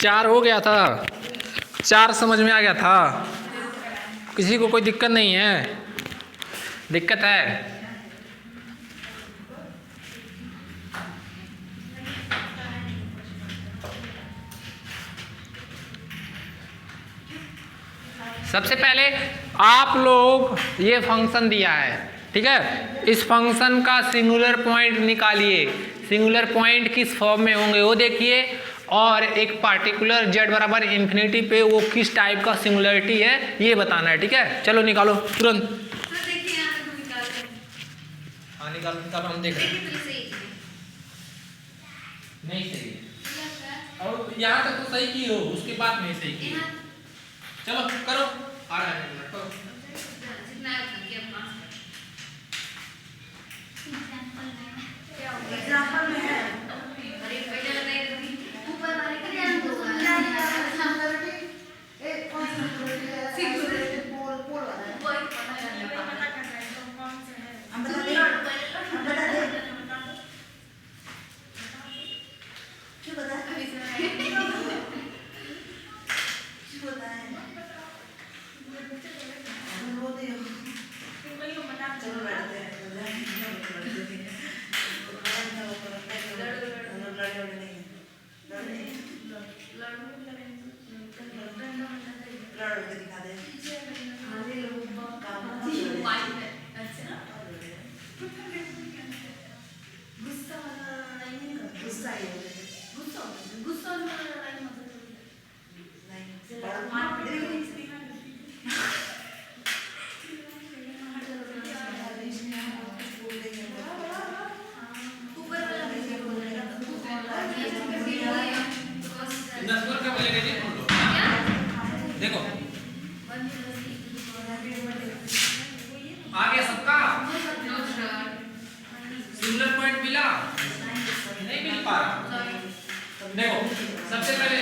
4 हो गया था, 4 समझ में आ गया था। किसी को कोई दिक्कत नहीं है? दिक्कत है? सबसे पहले आप लोग ये फंक्शन दिया है, ठीक है, इस फंक्शन का सिंगुलर पॉइंट निकालिए। सिंगुलर पॉइंट किस फॉर्म में होंगे वो देखिए, और एक पार्टिकुलर z बराबर इन्फिनिटी पे वो किस टाइप का सिंगुलरिटी है ये बताना है, ठीक है। चलो निकालो तुरंत। हाँ निकालो निकालो, हम देख रहे हैं। नहीं सही है, और यहाँ तक तो सही की हो, उसके बाद नहीं सही की। चलो करो, आ रहा है करो। एग्जांपल में है देखो आ गया सबका सिंगुलर पॉइंट मिला? नहीं मिल पा रहा। देखो सबसे पहले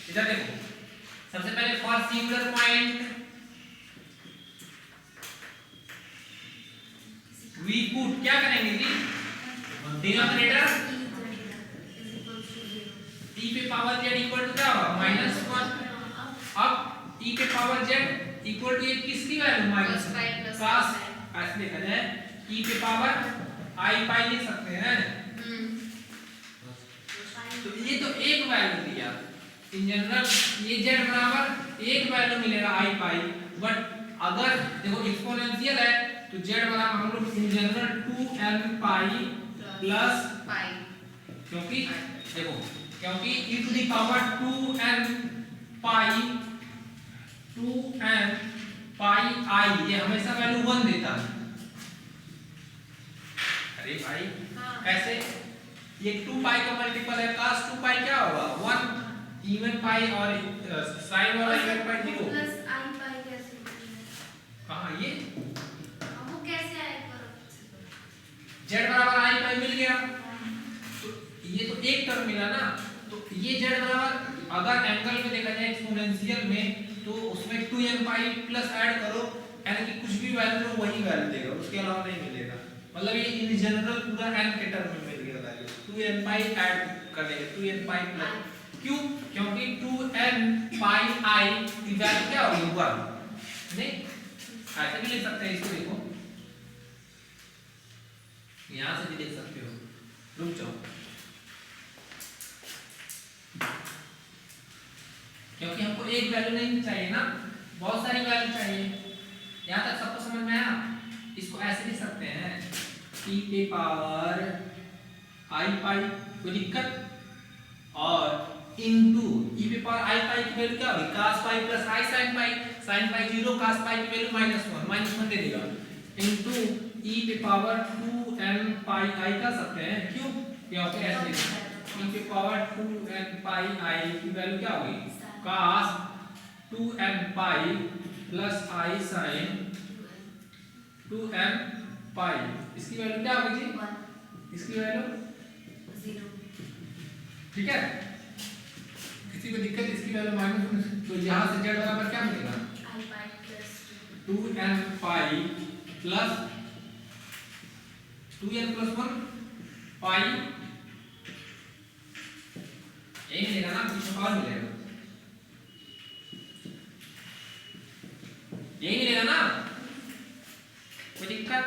इधर देखो, सबसे पहले for singular point we put क्या करेंगे जी, डिनोमिनेटर e पे पावर z इक्वल टू क्या होगा -1। अब e पे पावर z इक्वल टू किसकी वैल्यू -1 cos, ऐसे देखा जाए e पे पावर i पाई लिख सकते हैं। तो ये तो एक वैल्यू दिया इन जनरल, ये z बराबर एक वैल्यू मिलेगा i पाई, बट अगर देखो एक्सपोनेंशियल है तो z बराबर हम लोग in general 2n pi plus pi, क्योंकि देखो क्योंकि e to the power 2n pi i ये हमेशा वैल्यू 1 देता है। अरे भाई कैसे, ये 2 पाई का मल्टीपल है, cos 2 पाई क्या होगा 1, इवन पाई और sin और इवन पाई 0 प्लस i पाई कैसे, कहां ये वो कैसे आएगा? z बराबर i पाई मिल गया, तो ये तो एक टर्म मिला ना, तो ये z बराबर अगर एंगल में देखा जाए एक्सपोनेंशियल में तो उसमें 2n पाई प्लस ऐड करो, यानी कि कुछ भी वैल्यू लो वही वैल्यू देगा, उसके अलावा नहीं मिलेगा। मतलब ये इन जनरल पूरा n के टर्म में मिल गया वैल्यू, 2n पाई ऐड कर देंगे 2n पाई प्लस, क्यों, क्योंकि 2n पाई i की वैल्यू क्या होगी 1, नहीं ऐसे भी लिख सकते हैं इसको, देखो यहां से भी देख सकते हो, रुक जाओ, क्योंकि हमको एक वैल्यू नहीं चाहिए ना, बहुत सारी वैल्यू चाहिए। यहां तक सबको समझ में आया? इसको ऐसे लिख सकते हैं e पे पावर i पाई, कोई दिक्कत, और इनटू e पे पावर i पाई की वैल्यू क्या होगी cos pi plus i sin pi, sin pi 0, cos पाई की वैल्यू -1 दे देगा, इनटू e पे पावर 2n पाई i कर सकते हैं, क्यों, क्योंकि ऐसे e पे पावर 2n पाई i की वैल्यू क्या होगी cos 2n pi plus i sin 2n पाई, इसकी वैल्यू क्या होगी जी 1, इसकी वैल्यू 0, ठीक है। किसी को दिक्कत, इसकी वैल्यू -1, तो यहाँ से z बराबर क्या मिलेगा i pi plus 2n pi plus 2n plus 1 पाई, यही मिलेगा ना और मिलेगा, यही मिलेगा ना, कोई दिक्कत?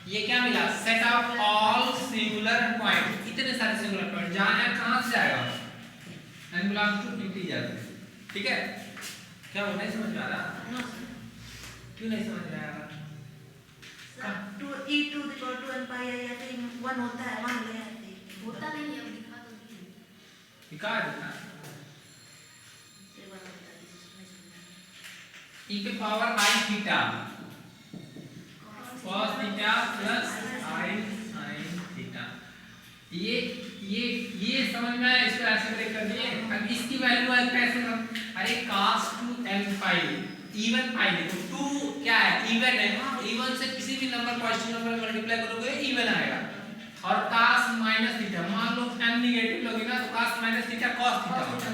ये क्या मिला? Set of all singular point, इतने सारे सिंगुलर पॉइंट जहां है कहां से जाएगा? n बिलोंग्स टू इंटीजर, ठीक है? क्या वो नहीं समझ में आ रहा? क्यों नहीं समझ में आ रहा? To e to the power 2 n pi या फिर 1 होता है, 1 ले आते हैं, होता नहीं है, अब दिखा दो। दिखा देना, ये 1 होता है, इसमें समझना। e पे power i theta cos theta plus i sin theta, ये समझ में आया? इसको ऐसे ब्रेक कर दिए। अब इसकी वैल्यू है कैसे हम? अरे cos 2n पाई, इवन पाई देखो, 2 क्या है? इवन है, इवन से किसी भी नंबर पॉजिटिव नंबर में मल्टीप्लाई करोगे इवन आएगा। और cos माइनस थीटा, मान लो n नेगेटिव लोगे ना तो cos minus theta cos theta होगा,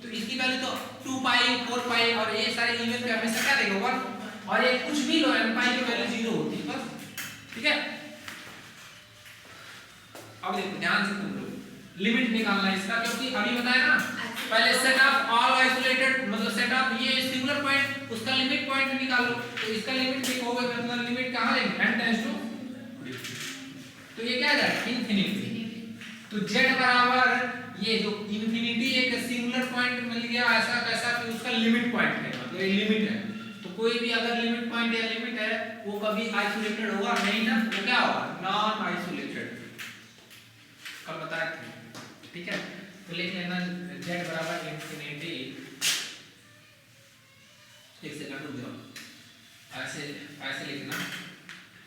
तो इसकी वैल्यू तो 2 पाई 4 पाई और ये सारे इवन पे हमेशा क्या देगा 1, और ये कुछ भी लो n पाई की वैल्यू 0 होती है बस, ठीक है? अब देखो ध्यान से तुम लोग लिमिट निकालना है इसका, क्योंकि अभी बताया ना पहले सेट ऑफ ऑल आइसोलेटेड, मतलब सेट ऑफ ये सिंगुलर पॉइंट, उसका लिमिट पॉइंट निकालो, तो इसका लिमिट देखोगे मतलब लिमिट कहां लेंगे? n टेंड्स टू, तो ये क्या है? इंफिनिटी। तो z बराबर ये जो इंफिनिटी एक सिंगुलर पॉइंट मिल गया ऐसा कैसा कि उसका लिमिट पॉइंट है, मतलब ये लिमिट है, तो कोई भी अगर लिमिट पॉइंट या लिमिट है वो कभी आइसोलेटेड होगा नहीं ना, तो क्या होगा? नॉन आइसोलेटेड, कल बताए थे, ठीक है? तो लिख लेना z बराबर इंफिनिटी, एक सेकंड रुक जाओ, ऐसे लिखना,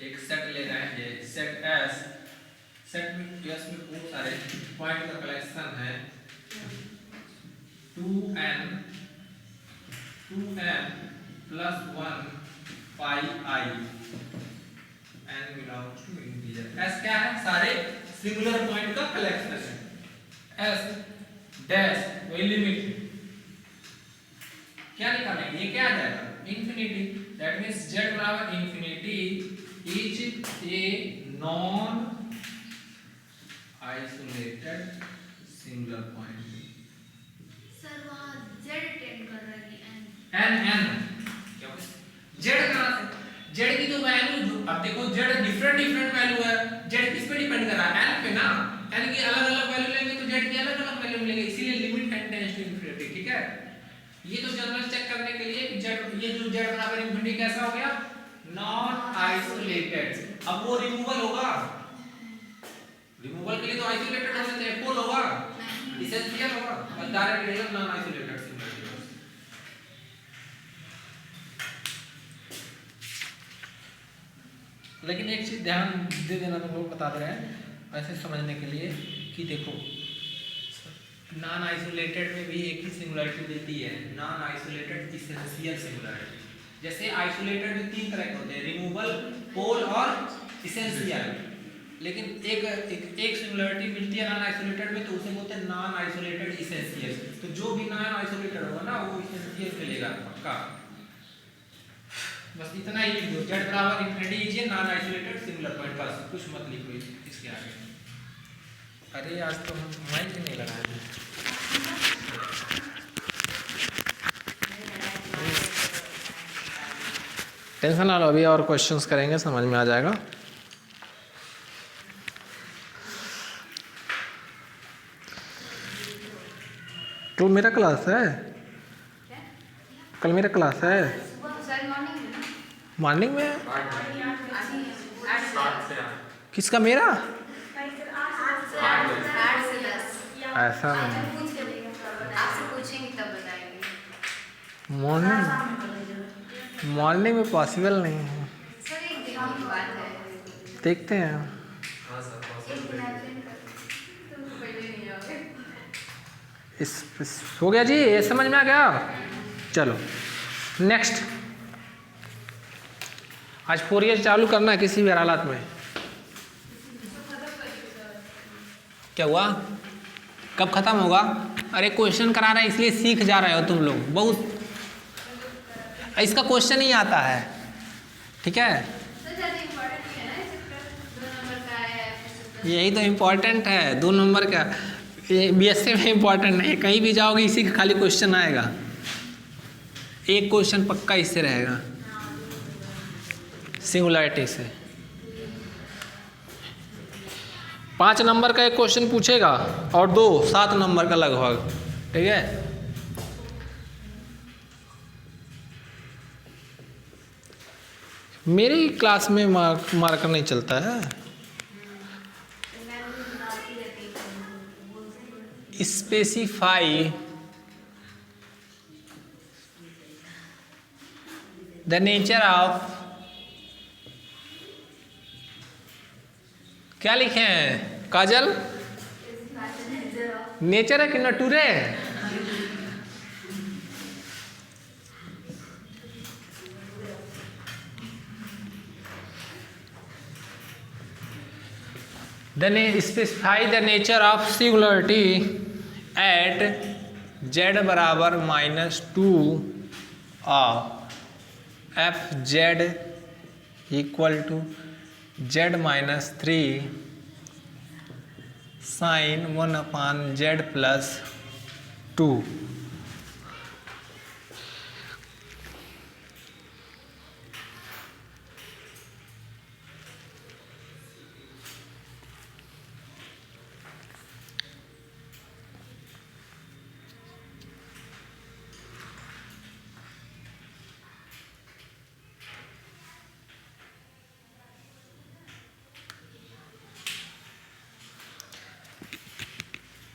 एक सेट ले रहे हैं, ये सेट S, सेट में S में बहुत सारे पॉइंट का कलेक्शन है, 2n plus 1 pi i, n belongs to integer. S क्या है? सारे सिंगुलर पॉइंट का कलेक्शन है। S डैश वही लिमिट क्या निकालेंगे? ये क्या आ जाएगा? इंफिनिटी, दैट मींस z बराबर infinity is a non isolated singular point. Sir वहाँ z टेंड कर रहा है n क्योंकि z कहां से? z की तो वैल्यू, अब देखो z डिफरेंट वैल्यू है, z किस पे डिपेंड कर रहा है? n पे ना, n की अलग-अलग वैल्यू लेंगे तो z की अलग-अलग वैल्यू मिलेंगे, इसीलिए limit n tends to infinity, ठीक है? ये तो जनरल चेक करने के लिए कि z, ये जो z बराबर इंफिनिटी कैसा हो गया? Non isolated. अब वो रिमूवल होगा, रिमूवल के लिए तो आइसोलेटेड होना चाहिए, पोल होगा, एसेंशियल होगा, और डायरेक्ट रहेगा नॉन आइसोलेटेड सिंगुलर। लेकिन एक चीज ध्यान दे देना, तुम लोग बता दे रहे हैं ऐसे समझने के लिए कि देखो नॉन आइसोलेटेड में भी एक ही सिंगुलरिटी देती है, नॉन आइसोलेटेड एसेंशियल सिंगुलरिटी। जैसे आइसोलेटेड में 3 तरह के होते हैं, रिमूवल, पोल और एसेंशियल, लेकिन एक सिंगुलरिटी मिलती है नॉन आइसोलेटेड में, तो उसे बोलते हैं नॉन आइसोलेटेड एसेंशियल। तो जो भी नॉन आइसोलेटेड होगा ना वो एसेंशियल मिलेगा पक्का। बस इतना ही लिख दो, z बराबर इंफिनिटी लीजिए नॉन आइसोलेटेड सिंगुलर पॉइंट, बस कुछ मत लिखो इसके आगे। अरे आज तो हम माइक ही नहीं लगाए, टेंशन ना लो, अभी और क्वेश्चंस करेंगे समझ में आ जाएगा। कल मेरा क्लास है, कल मेरा क्लास है मॉर्निंग में। किसका? मेरा? ऐसा नहीं, मॉर्निंग में पॉसिबल नहीं है, देखते हैं। इस हो गया जी, ये समझ में आ गया। चलो नेक्स्ट, आज फोरियर चालू करना है किसी भी हालात में। क्या हुआ? कब खत्म होगा? अरे क्वेश्चन करा रहे हैं इसलिए सीख जा रहे हो तुम लोग, बहुत इसका क्वेश्चन ही आता है, ठीक है? यही तो इम्पोर्टेंट है, 2 नंबर का। ये बीएससी में इम्पोर्टेंट नहीं है, कहीं भी जाओगे इसी का खाली क्वेश्चन आएगा, एक क्वेश्चन पक्का इससे रहेगा, सिंगुलैरिटी से। 5 नंबर का एक क्वेश्चन पूछेगा और 2 7 नंबर का लगभग, ठीक है। मेरी क्लास में मार्कर नहीं चलता है। स्पेसिफाई द नेचर ऑफ, क्या लिखे हैं काजल? नेचर है कि नटूर है? Specify the nature of singularity at z बराबर -2 of f z equal to z-3 sine 1/z+2।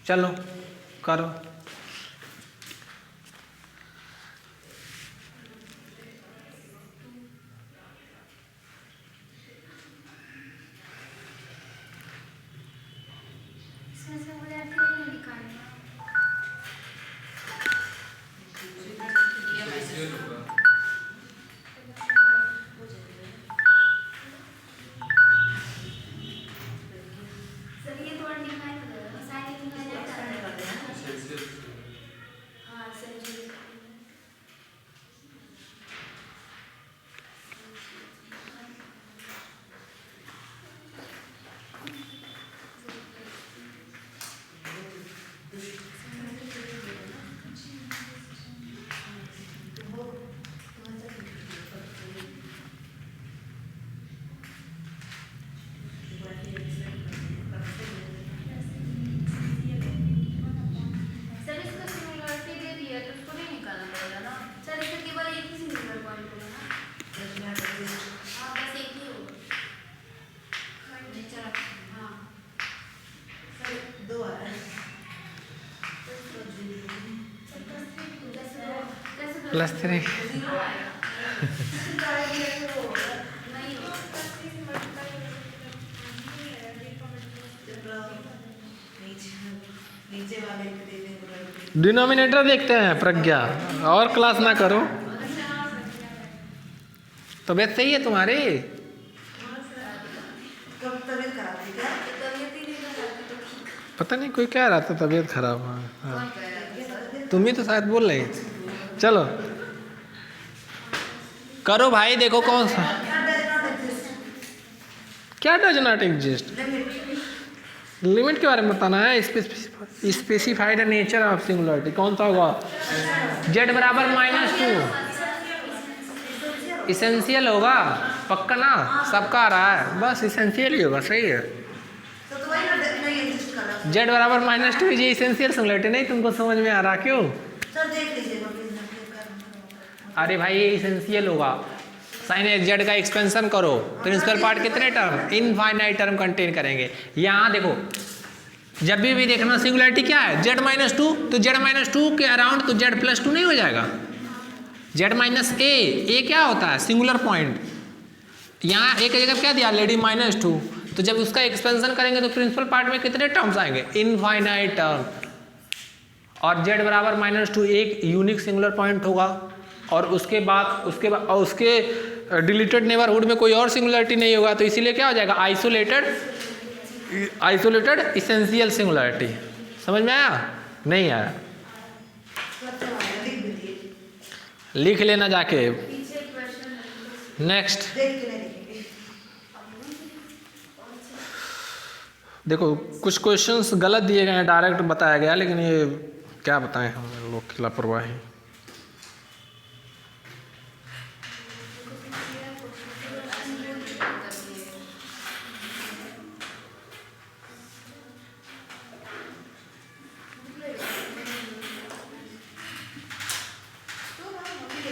चलो करो। इसमें से मुझे ऐसे नहीं निकालना। सर ये थोड़ा निकाल दो, साइन निकाल जाता है। हाँ सर जी। सर इसको सिमिलरिटी दे दिया तो उसको नहीं निकालना पड़ेगा ना सर, इसका केवल एक ही सिंगुलर पॉइंट होगा ना। हाँ बस एक ही होगा। नेचर हाँ सर 2 आ रहा है। +3 0 आएगा नहीं होगा। नीचे वाले पे दे देंगे। डिनोमिनेटर देखते हैं प्रज्ञा, और क्लास ना करो। तबीयत सही है तुम्हारी? कब तबीयत खराब थी क्या? तबीयत ही नहीं खराब तो पता नहीं कोई कह रहा था तबीयत खराब है। कौन कह रहा है? तुम ही तो शायद बोल रही। चलो करो भाई, देखो कौन सा क्या डज नॉट एग्जिस्ट। लिमिट के बारे में बताना है। स्पेसिफाइड नेचर ऑफ सिंगुलरिटी कौन सा होगा? z बराबर -2 इसेंशियल होगा पक्का ना, सबका आ रहा है, बस इसेंशियल ही होगा। सही है, तो वही ना नहीं एग्जिस्ट कर रहा। z बराबर -2 ये इसेंशियल सिंगुलरिटी नहीं तुमको समझ में आ रहा क्यों? सर देख लीजिएगा प्लीज। अरे भाई ये इसेंशियल होगा। साइन एक्स जेड का एक्सपेंशन करो, प्रिंसिपल पार्ट कितने टर्म? इनफाइनाइट टर्म कंटेन करेंगे। यहाँ देखो जब भी देखना सिंगुलरिटी क्या है, z-2 तो z-2 के अराउंड तो z+2 नहीं हो जाएगा? z-a क्या होता है? Singular point. यहाँ एक जगह क्या दिया? लेडी -2, तो जब उसका एक्सपेंशन करेंगे तो प्रिंसिपल पार्ट में कितने टर्म्स आएंगे? Infinite term. और z बराबर -2 एक यूनिक सिंगुलर पॉइंट होगा, और उसके बाद उसके डिलीटेड नेबरहुड में कोई और सिंगुलरिटी नहीं होगा, तो इसीलिए क्या हो जाएगा? Isolated essential singularity. समझ में आया? नहीं आया? लिख लेना जाके। पीछे क्वेश्चन नेक्स्ट देख के नहीं लिखेंगे। देखो कुछ क्वेश्चंस गलत दिए गए हैं, डायरेक्ट बताया गया, लेकिन ये क्या बताएं हम लोग की लापरवाही।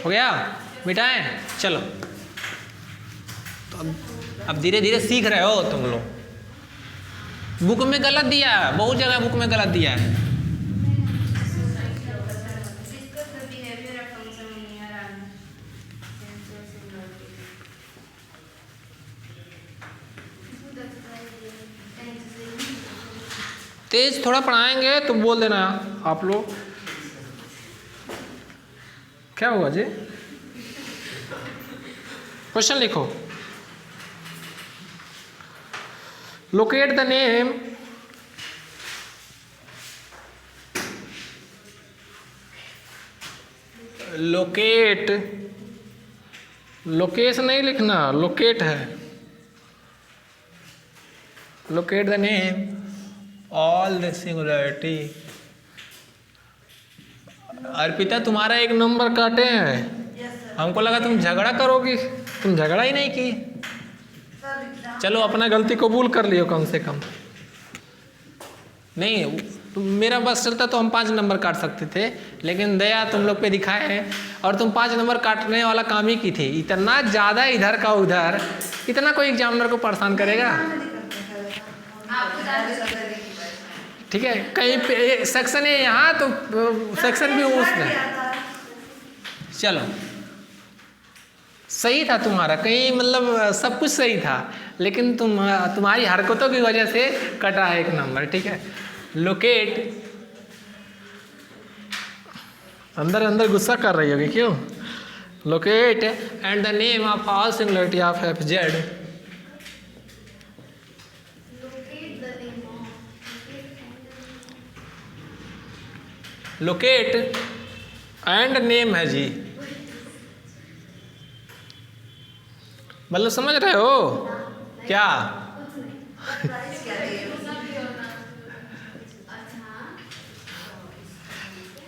हो गया, मिटाएं, चलो। तो अब धीरे धीरे सीख रहे हो तुम लोग। बुक में गलत दिया है, बहुत जगह बुक में गलत दिया है। तेज थोड़ा पढ़ाएंगे तो बोल देना आप लोग। क्या हुआ जी? क्वेश्चन लिखो। Locate the name locate, location नहीं लिखना, लोकेट है। Locate the name all the singularity. Arpita तुम्हारा एक नंबर काटे हैं। हमको लगा तुम झगड़ा करोगी, तुम झगड़ा ही नहीं की। चलो अपना गलती कबूल कर लियो कम से कम। नहीं मेरा बस चलता तो हम 5 नंबर काट सकते थे, लेकिन दया तुम लोग पे दिखाए हैं और तुम 5 नंबर काटने वाला काम ही की थी। इतना ज़्यादा इधर का उधर, इतना कोई एग्जामिनर को परेशान करेगा? ठीक है, कहीं पे सेक्शन है यहाँ तो सेक्शन भी उसमें। चलो सही था तुम्हारा, कहीं मतलब सब कुछ सही था, लेकिन तुम्हारी हरकतों की वजह से कटा है 1 नंबर। ठीक है, लोकेट, अंदर अंदर गुस्सा कर रही होगी क्यों? Locate and the name of all singularity of f Z. Locate and name है जी, मतलब समझ रहे हो क्या?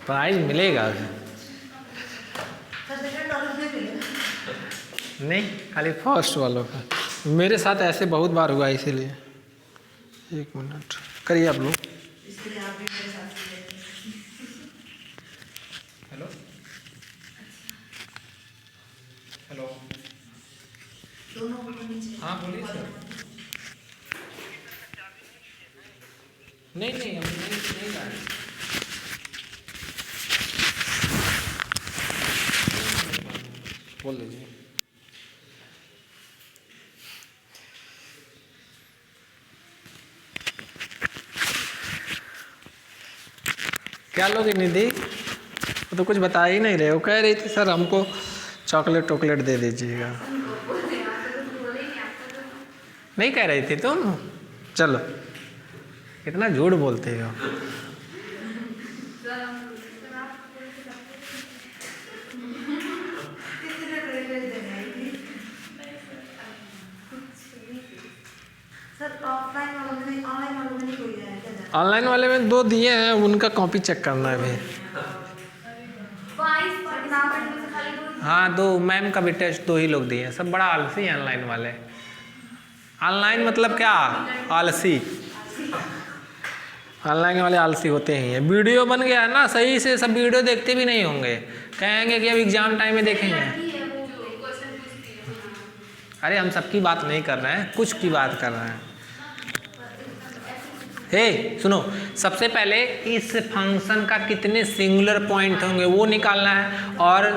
प्राइज मिलेगा नहीं, खाली फर्स्ट वालों का। मेरे साथ ऐसे बहुत बार हुआ, इसीलिए। 1 मिनट करिए आप लोग। हेलो हेलो, हाँ बोलिए सर। नहीं नहीं हम नहीं जा रहे। बोल दीजिए। क्या लोगे निधि? वो तो कुछ बता ही नहीं रहे हो। कह रही थी सर हमको चॉकलेट टॉकलेट दे दीजिएगा। नहीं कह रही थी तुम? चलो कितना झूठ बोलते हो। ऑनलाइन वाले में 2 दिए हैं, उनका कॉपी चेक करना है अभी। हाँ 2, मैम का भी टेस्ट 2 ही लोग दिए हैं। सब बड़ा आलसी है ऑनलाइन वाले। ऑनलाइन मतलब क्या? आलसी। ऑनलाइन वाले आलसी होते ही हैं। वीडियो बन गया है ना सही से, सब वीडियो देखते भी नहीं होंगे, कहेंगे कि अब एग्जाम टाइम में देखेंगे। अरे हम सबकी बात नहीं कर रहे हैं, कुछ की बात कर रहे हैं। हे सुनो, सबसे पहले इस फंक्शन का कितने सिंगुलर पॉइंट होंगे वो निकालना है, और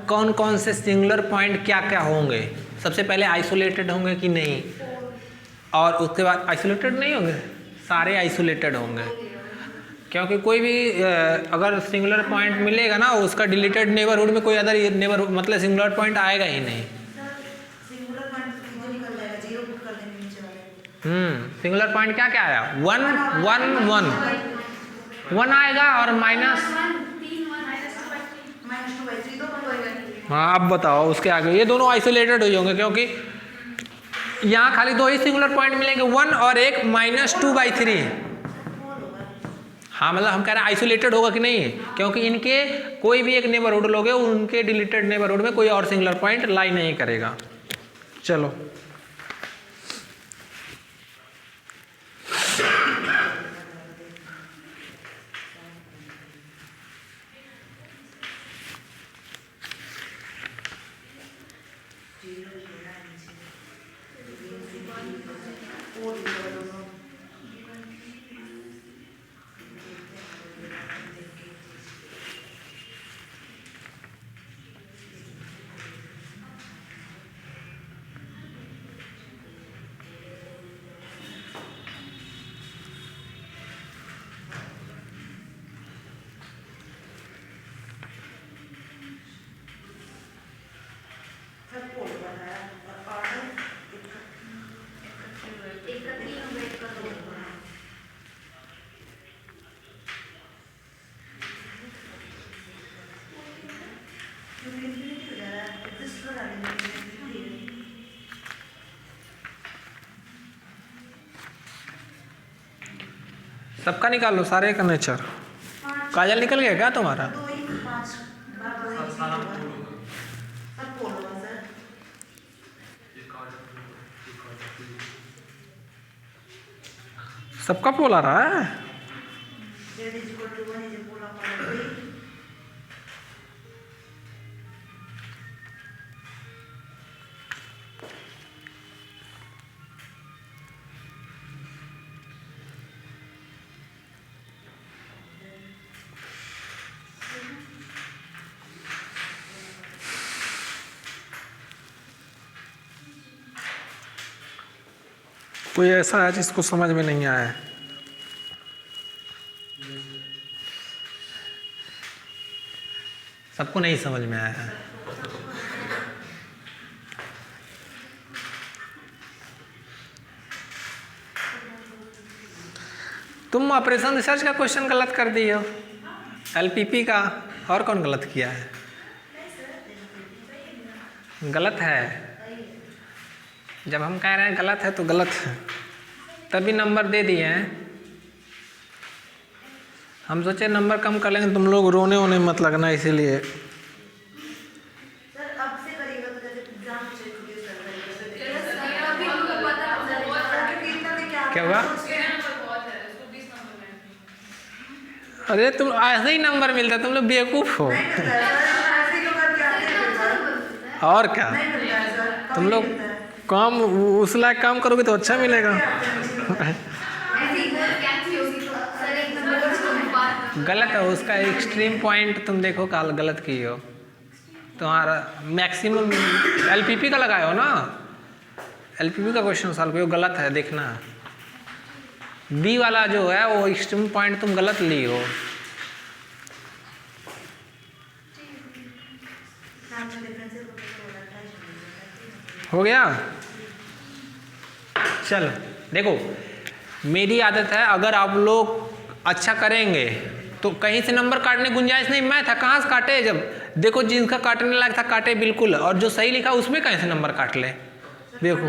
कौन कौन से सिंगुलर पॉइंट क्या क्या होंगे। सबसे पहले आइसोलेटेड होंगे कि नहीं, और उसके बाद आइसोलेटेड नहीं होंगे, सारे आइसोलेटेड होंगे, क्योंकि कोई भी अगर सिंगुलर पॉइंट मिलेगा ना, उसका डिलीटेड नेबरहुड में कोई अदर नेबरहुड मतलब सिंगुलर पॉइंट आएगा ही नहीं। सिंगुलर पॉइंट क्या क्या आया? 1 1 1 1 आएगा और माइनस। हाँ अब बताओ उसके आगे। ये दोनों आइसोलेटेड हो होंगे, क्योंकि यहाँ खाली 2 ही सिंगुलर पॉइंट मिलेंगे, 1 और एक -2/3। हाँ मतलब हम कह रहे हैं आइसोलेटेड होगा कि नहीं, क्योंकि इनके कोई भी एक नेबरहुड लोगे उनके डिलीटेड नेबरहुड में कोई और सिंगुलर पॉइंट लाई नहीं करेगा। चलो सबका निकाल लो, सारे का नेचर। काजल निकल गया क्या तुम्हारा? सबका पोल आ रहा है। कोई ऐसा है जिसको समझ में नहीं आया है? सबको नहीं समझ में आया है? तुम ऑपरेशन रिसर्च का क्वेश्चन गलत कर दिए हो, एलपीपी का। और कौन गलत किया है? गलत है। जब हम कह रहे हैं गलत है तो गलत है, तभी नंबर दे दिए हैं। हम सोचे नंबर कम कर लेंगे, तुम लोग रोने वोने मत लगना, इसीलिए। क्या हुआ? अरे तुम ऐसे ही नंबर मिलता है, तुम लोग बेवकूफ हो। और क्या, तुम लोग काम उस लायक काम करोगे तो अच्छा मिलेगा। गलत है, उसका एक्सट्रीम पॉइंट तुम देखो काल गलत की हो। तुम्हारा मैक्सिमम एलपीपी का लगाए हो ना, एलपीपी का क्वेश्चन सॉल्व किया, गलत है, देखना। बी वाला जो है वो एक्सट्रीम पॉइंट तुम गलत ली हो। हो गया? चलो देखो, मेरी आदत है अगर आप लोग अच्छा करेंगे तो कहीं से नंबर काटने की गुंजाइश नहीं। मैं था कहाँ से काटे, जब देखो जिनका काटने लायक था काटे बिल्कुल, और जो सही लिखा उसमें कहीं से नंबर काट ले। देखो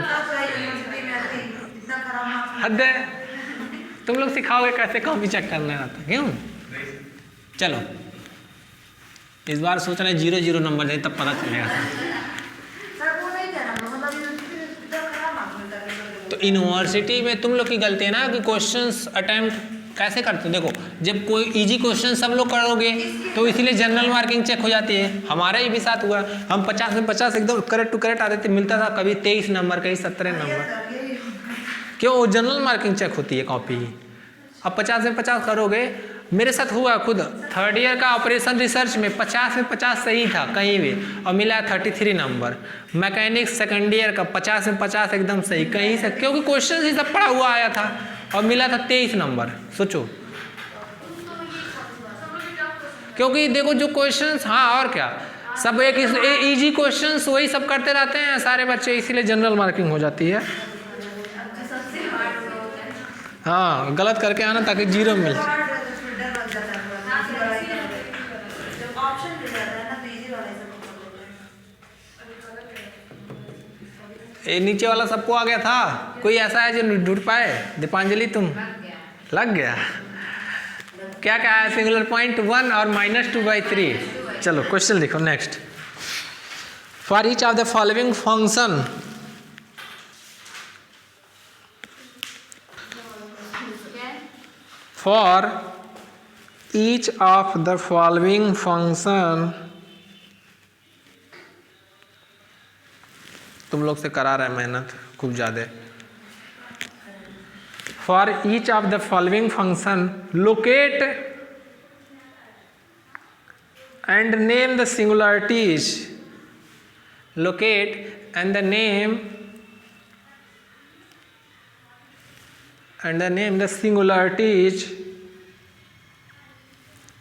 हद है, तुम लोग सिखाओगे कैसे कॉपी चेक करना आता, क्यों? चलो इस बार सोच रहे 0-0 नंबर दे, तब पता चलेगा। तो यूनिवर्सिटी में तुम लोग की गलती है ना कि क्वेश्चंस अटेम्प्ट कैसे करते हो। देखो जब कोई इजी क्वेश्चन सब लोग करोगे तो इसीलिए जनरल मार्किंग चेक हो जाती है। हमारे ही भी साथ हुआ, हम 50 में 50 एकदम करेक्ट टू करेक्ट आते थे, मिलता था कभी 23 नंबर कहीं 17 नंबर। क्यों? वो जनरल मार्किंग चेक होती है कॉपी। अब 50 में 50 करोगे, मेरे साथ हुआ खुद थर्ड ईयर का ऑपरेशन रिसर्च में 50 में 50 सही था कहीं भी, और मिला 33 नंबर। मैकेनिक्स सेकेंड ईयर का 50 में 50 एकदम सही कहीं से, क्योंकि क्वेश्चन ही सब पढ़ा हुआ आया था, और मिला था 23 नंबर। सोचो, क्योंकि देखो जो क्वेश्चंस, हाँ और क्या, सब एक इजी क्वेश्चंस वही सब करते रहते हैं सारे बच्चे, इसीलिए जनरल मार्किंग हो जाती है। हाँ गलत करके आना ताकि 0 मिल जाए। ये नीचे वाला सबको आ गया था, कोई ऐसा है जो ढूंढ पाए? दीपांजलि तुम लग गया। क्या क्या है सिंगुलर पॉइंट? 1 और -2/3। चलो क्वेश्चन लिखो next. For each of the following function, for each of the following function, तुम लोग से करा रहा है मेहनत खूब ज़्यादा। For each of the following function locate and name the singularities, locate and the name the singularities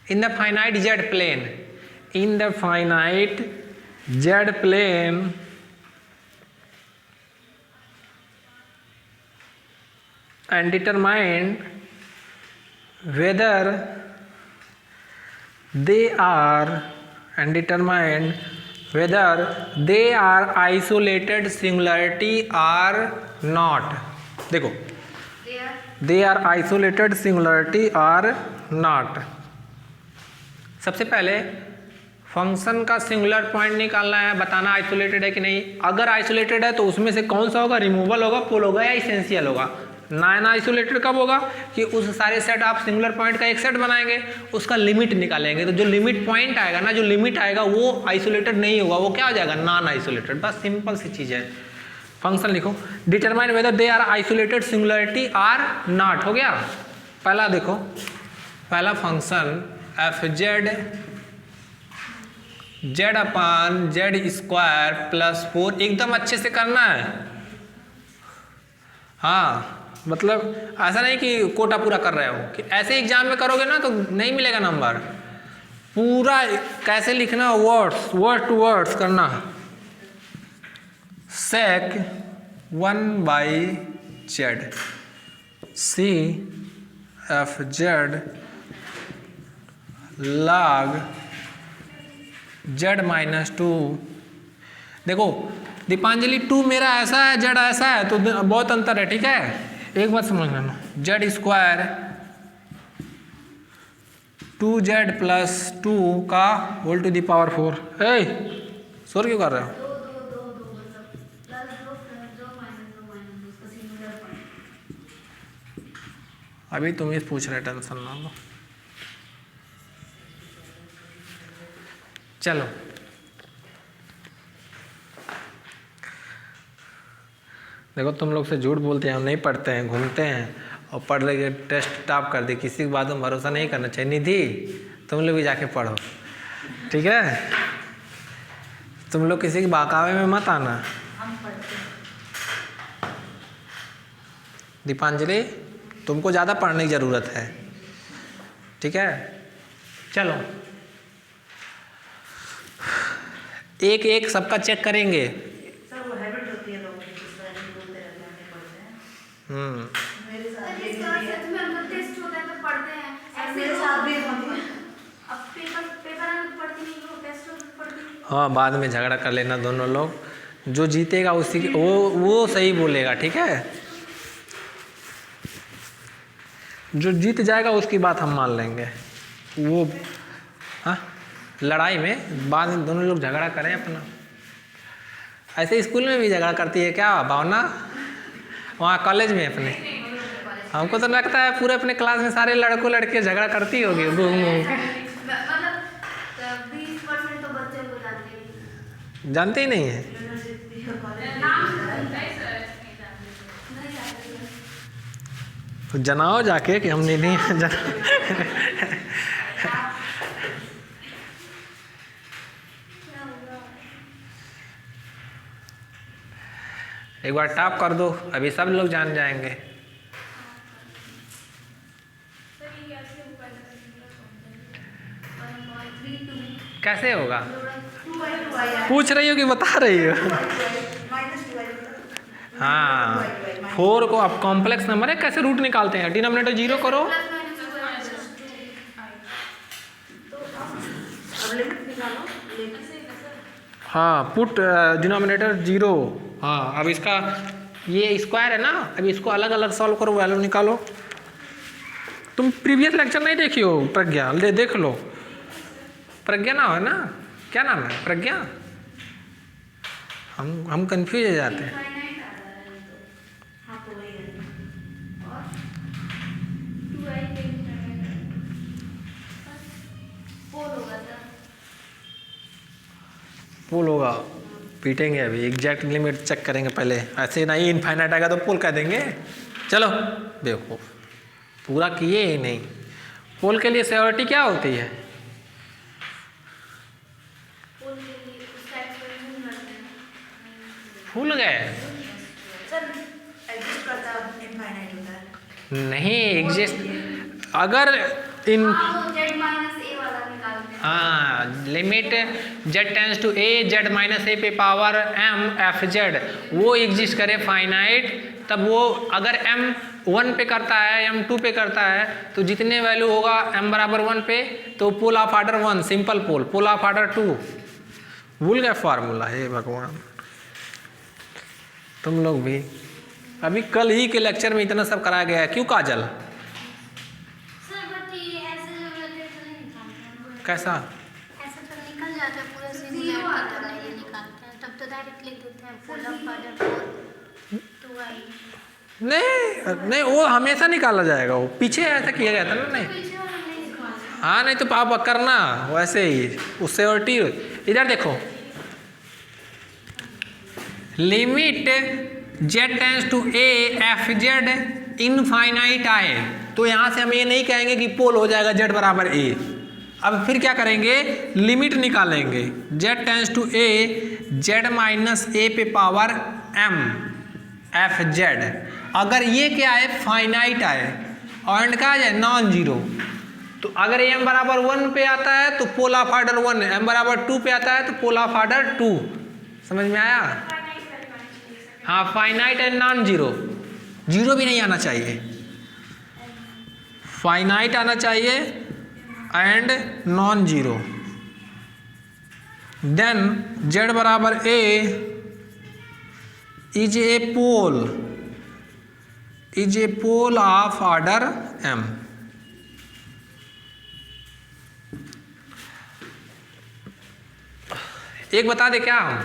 in the finite z plane, in the finite z plane and determine whether they are isolated singularity or not। देखो, they are isolated singularity or not। सबसे पहले function का singular point निकालना है, बताना isolated है कि नहीं। अगर आइसोलेटेड है तो उसमें से कौन सा होगा? रिमूवल होगा, पोल होगा या इसेंशियल होगा। नॉन आइसोलेटेड कब होगा? कि उस सारे सेट आप सिंगुलर पॉइंट का एक सेट बनाएंगे, उसका लिमिट निकालेंगे, तो जो लिमिट पॉइंट आएगा ना, जो लिमिट आएगा वो आइसोलेटेड नहीं होगा, वो क्या हो जाएगा? Non isolated. बस सिंपल सी चीज़ है। फंक्शन लिखो, determine whether they are isolated singularity or not. हो गया। पहला देखो, पहला function f z z upon z square plus 4, एकदम अच्छे से करना है। हाँ, मतलब ऐसा नहीं कि कोटा पूरा कर रहे हो, कि ऐसे एग्जाम में करोगे ना तो नहीं मिलेगा नंबर। पूरा कैसे लिखना, वर्ड्स, वर्ड टू वर्ड्स करना। sec 1/z c f z log z - 2। देखो दीपांजलि 2 मेरा ऐसा है, z ऐसा है, तो बहुत अंतर है। ठीक है, एक बात समझ लेना, जेड स्क्वायर 2z + 2 का होल टू द पावर 4। शोर क्यों कर रहे हो? अभी तुम ही पूछ रहे, टेंशन ना लो। चलो देखो, तुम लोग से झूठ बोलते हैं, हम नहीं पढ़ते हैं, घूमते हैं और पढ़ लेके टेस्ट टॉप कर दी। किसी की बात में भरोसा नहीं करना चाहिए। निधि, तुम लोग भी जाके पढ़ो, ठीक है? तुम लोग किसी के बहकावे में मत आना। दीपांजलि, तुमको ज़्यादा पढ़ने की ज़रूरत है, ठीक है? चलो एक एक सबका चेक करेंगे। सर वो हैबिट होती है लोगों की, इस तरह की बोलते रहते हैं, नहीं पढ़ते हैं। मेरे साथ भी सच में हम टेस्ट होता है तो पढ़ते हैं। ऐसे मेरे साथ भी होती है। अब पेपर में पढ़ती नहीं हो, टेस्ट में पढ़ती नहीं। हाँ, बाद में झगड़ा कर लेना दोनों लोग, जो जीतेगा उसी की वो सही बोलेगा, ठीक है? जो जीत जाएगा उसकी बात हम मान लेंगे। वो हाँ, लड़ाई में बाद में दोनों लोग झगड़ा करें अपना। ऐसे स्कूल में भी झगड़ा करती है क्या भावना? वहाँ कॉलेज में अपने, हमको तो लगता है पूरे अपने क्लास में सारे लड़कों लड़के झगड़ा करती होगी घूम घूम के। मतलब 20% तो बच्चे को जानते जानते ही नहीं है। तो जनाओ जाके कि हमने नहीं जना। एक बार टॉप कर दो, अभी सब लोग जान जाएंगे। कैसे होगा? पूछ रही हो कि बता रही हो? हाँ, 4 को अब कॉम्प्लेक्स नंबर है, कैसे रूट निकालते हैं? डिनोमिनेटर 0 करो, हाँ, पुट डिनोमिनेटर 0 हाँ, अब इसका ये स्क्वायर है ना, अब इसको अलग अलग सॉल्व करो, वैल्यू निकालो। तुम प्रीवियस लेक्चर नहीं देखी हो प्रज्ञा? ले देख लो। प्रज्ञा ना हो ना, क्या नाम है प्रज्ञा? हम कंफ्यूज हो जाते हैं। इनफाइनाइट आ रहा है तो। हाँ तो वही है। और 2i पे पोल होगा सर। पोल होगा, पीटेंगे अभी, एग्जैक्ट लिमिट चेक करेंगे पहले। ऐसे नहीं इनफाइनाइट आएगा तो पोल कह देंगे। चलो देखो, पूरा किए ही नहीं। पोल के लिए सिक्योरिटी क्या होती है? पोल के लिए उसका एक्सपेरिमेंट करते हैं। भूल गए? सर एग्जिस्ट करता है इनफाइनाइट होता है। नहीं एग्जिस्ट, अगर इन हाँ वो z माइनस a वाला निकालते हैं। हाँ, limit z tends to a z minus a पे पावर m f z वो एग्जिस्ट करे फाइनाइट, तब वो अगर m 1 पे करता है, m 2 पे करता है, तो जितने वैल्यू होगा m बराबर 1 पे तो pole of order 1 simple pole, pole of order 2। भूल गए फार्मूला? हे भगवान, तुम लोग भी। अभी कल ही के लेक्चर में इतना सब कराया गया है, क्यों काजल? सर बट ये ऐसे जो रहते हैं तो नहीं निकालते हैं। कैसा? ऐसे तो निकल जाता है पूरा सिंगुलर की तरह ये निकालते हैं, तब तो डायरेक्ट लिख देते हैं पोल ऑफ ऑर्डर 4 2i। नहीं नहीं, वो हमेशा निकाला जाएगा, वो पीछे ऐसा किया गया था ना। नहीं पीछे वाला नहीं निकालते। हाँ, नहीं तो आप करना वैसे ही, उससे और टी। इधर देखो, limit z tends to a f z infinite आए तो यहाँ से हम ये नहीं कहेंगे कि पोल हो जाएगा z बराबर a। अब फिर क्या करेंगे? लिमिट निकालेंगे z tends to a z minus a पे पावर m f z। अगर ये क्या है? फाइनाइट आए और एंड का आ जाए नॉन जीरो, तो अगर m बराबर 1 पे आता है तो पोल ऑफ ऑर्डर 1, m बराबर 2 पे आता है तो पोल ऑफ ऑर्डर 2। समझ में आया? हाँ, finite and non zero, zero भी नहीं आना चाहिए, फाइनाइट आना चाहिए and non zero. Then z बराबर a is a pole, is a pole of order m। एक बता दे क्या हम?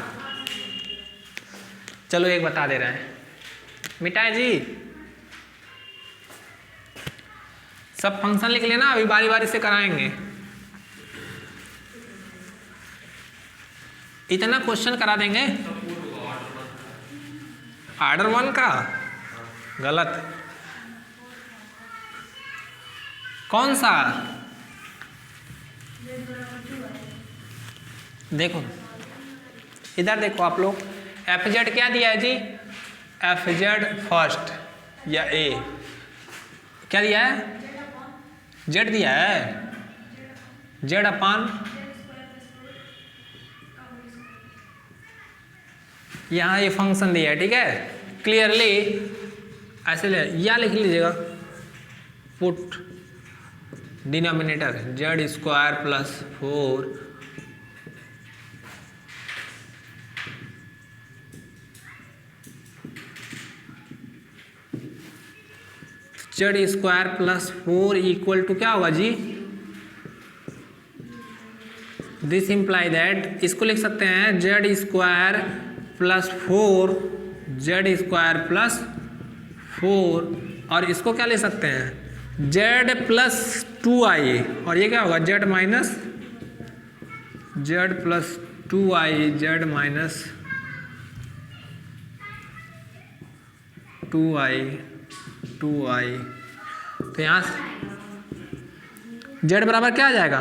चलो एक बता दे रहे हैं, मिटाए जी। सब फंक्शन लिख लेना, अभी बारी बारी से कराएंगे। इतना क्वेश्चन करा देंगे। ऑर्डर 1 का गलत, कौन सा? देखो इधर देखो आप लोग, एफ जेड क्या दिया है जी? एफ जेड फर्स्ट या ए क्या दिया है? जेड दिया है, जेड अपान यहाँ ये फंक्शन दिया है, ठीक है। क्लियरली ऐसे ले या लिख लीजिएगा, put denominator z square plus 4 z square plus 4 equal to क्या होगा जी? दिस इम्प्लाई दैट, इसको लिख सकते हैं Z square plus 4 z square plus 4, और इसको क्या ले सकते हैं? जेड प्लस 2i, और ये क्या होगा? Z minus Z plus 2i Z minus 2i। तो यहाँ जेड बराबर क्या आ जाएगा?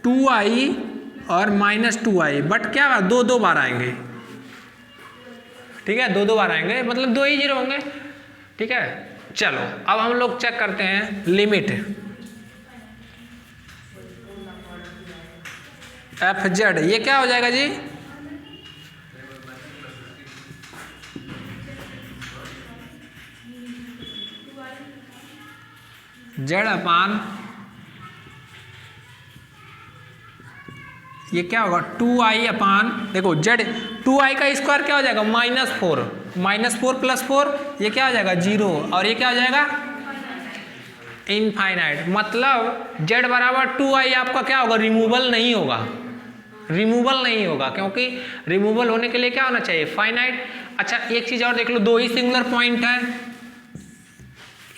2i और माइनस 2i, बट क्या दो दो बार आएंगे, ठीक है, दो दो बार आएंगे, मतलब 2 ही जीरो होंगे, ठीक है। चलो अब हम लोग चेक करते हैं लिमिट एफ जेड, ये क्या हो जाएगा जी? जेड अपान ये क्या होगा 2i अपान, देखो जेड 2i का स्क्वायर क्या हो जाएगा -4 प्लस 4 ये क्या हो जाएगा 0 और ये क्या हो जाएगा इनफाइनाइट। मतलब z बराबर 2i आपका क्या होगा रिमूवल नहीं होगा क्योंकि रिमूवल होने के लिए क्या होना चाहिए फाइनाइट। अच्छा एक चीज और देख लो, दो ही सिंगुलर पॉइंट है,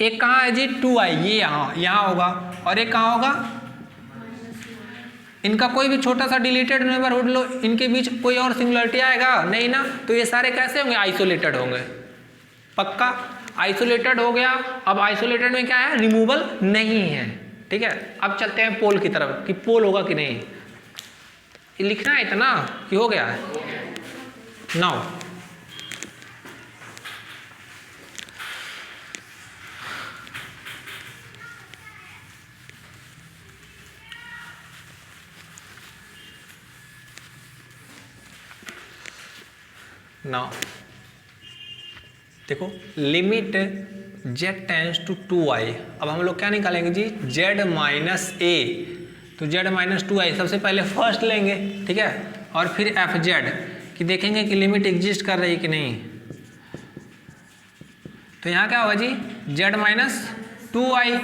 एक कहाँ है जी 2i ये यहाँ होगा और एक कहाँ होगा, इनका कोई भी छोटा सा डिलीटेड नेबरहुड लो, इनके बीच कोई और सिंगुलरिटी आएगा नहीं ना, तो ये सारे कैसे होंगे आइसोलेटेड होंगे, पक्का आइसोलेटेड हो गया। अब आइसोलेटेड में क्या है रिमूवल नहीं है, ठीक है। अब चलते हैं पोल की तरफ कि पोल होगा कि नहीं, ये लिखना है इतना कि हो गया है। नाउ देखो limit z tends to 2i। अब हम लोग क्या निकालेंगे जी z माइनस a, तो z माइनस 2i सबसे पहले फर्स्ट लेंगे, ठीक है, और फिर एफ जेड कि देखेंगे कि लिमिट एग्जिस्ट कर रही है कि नहीं। तो यहाँ क्या होगा जी z माइनस 2i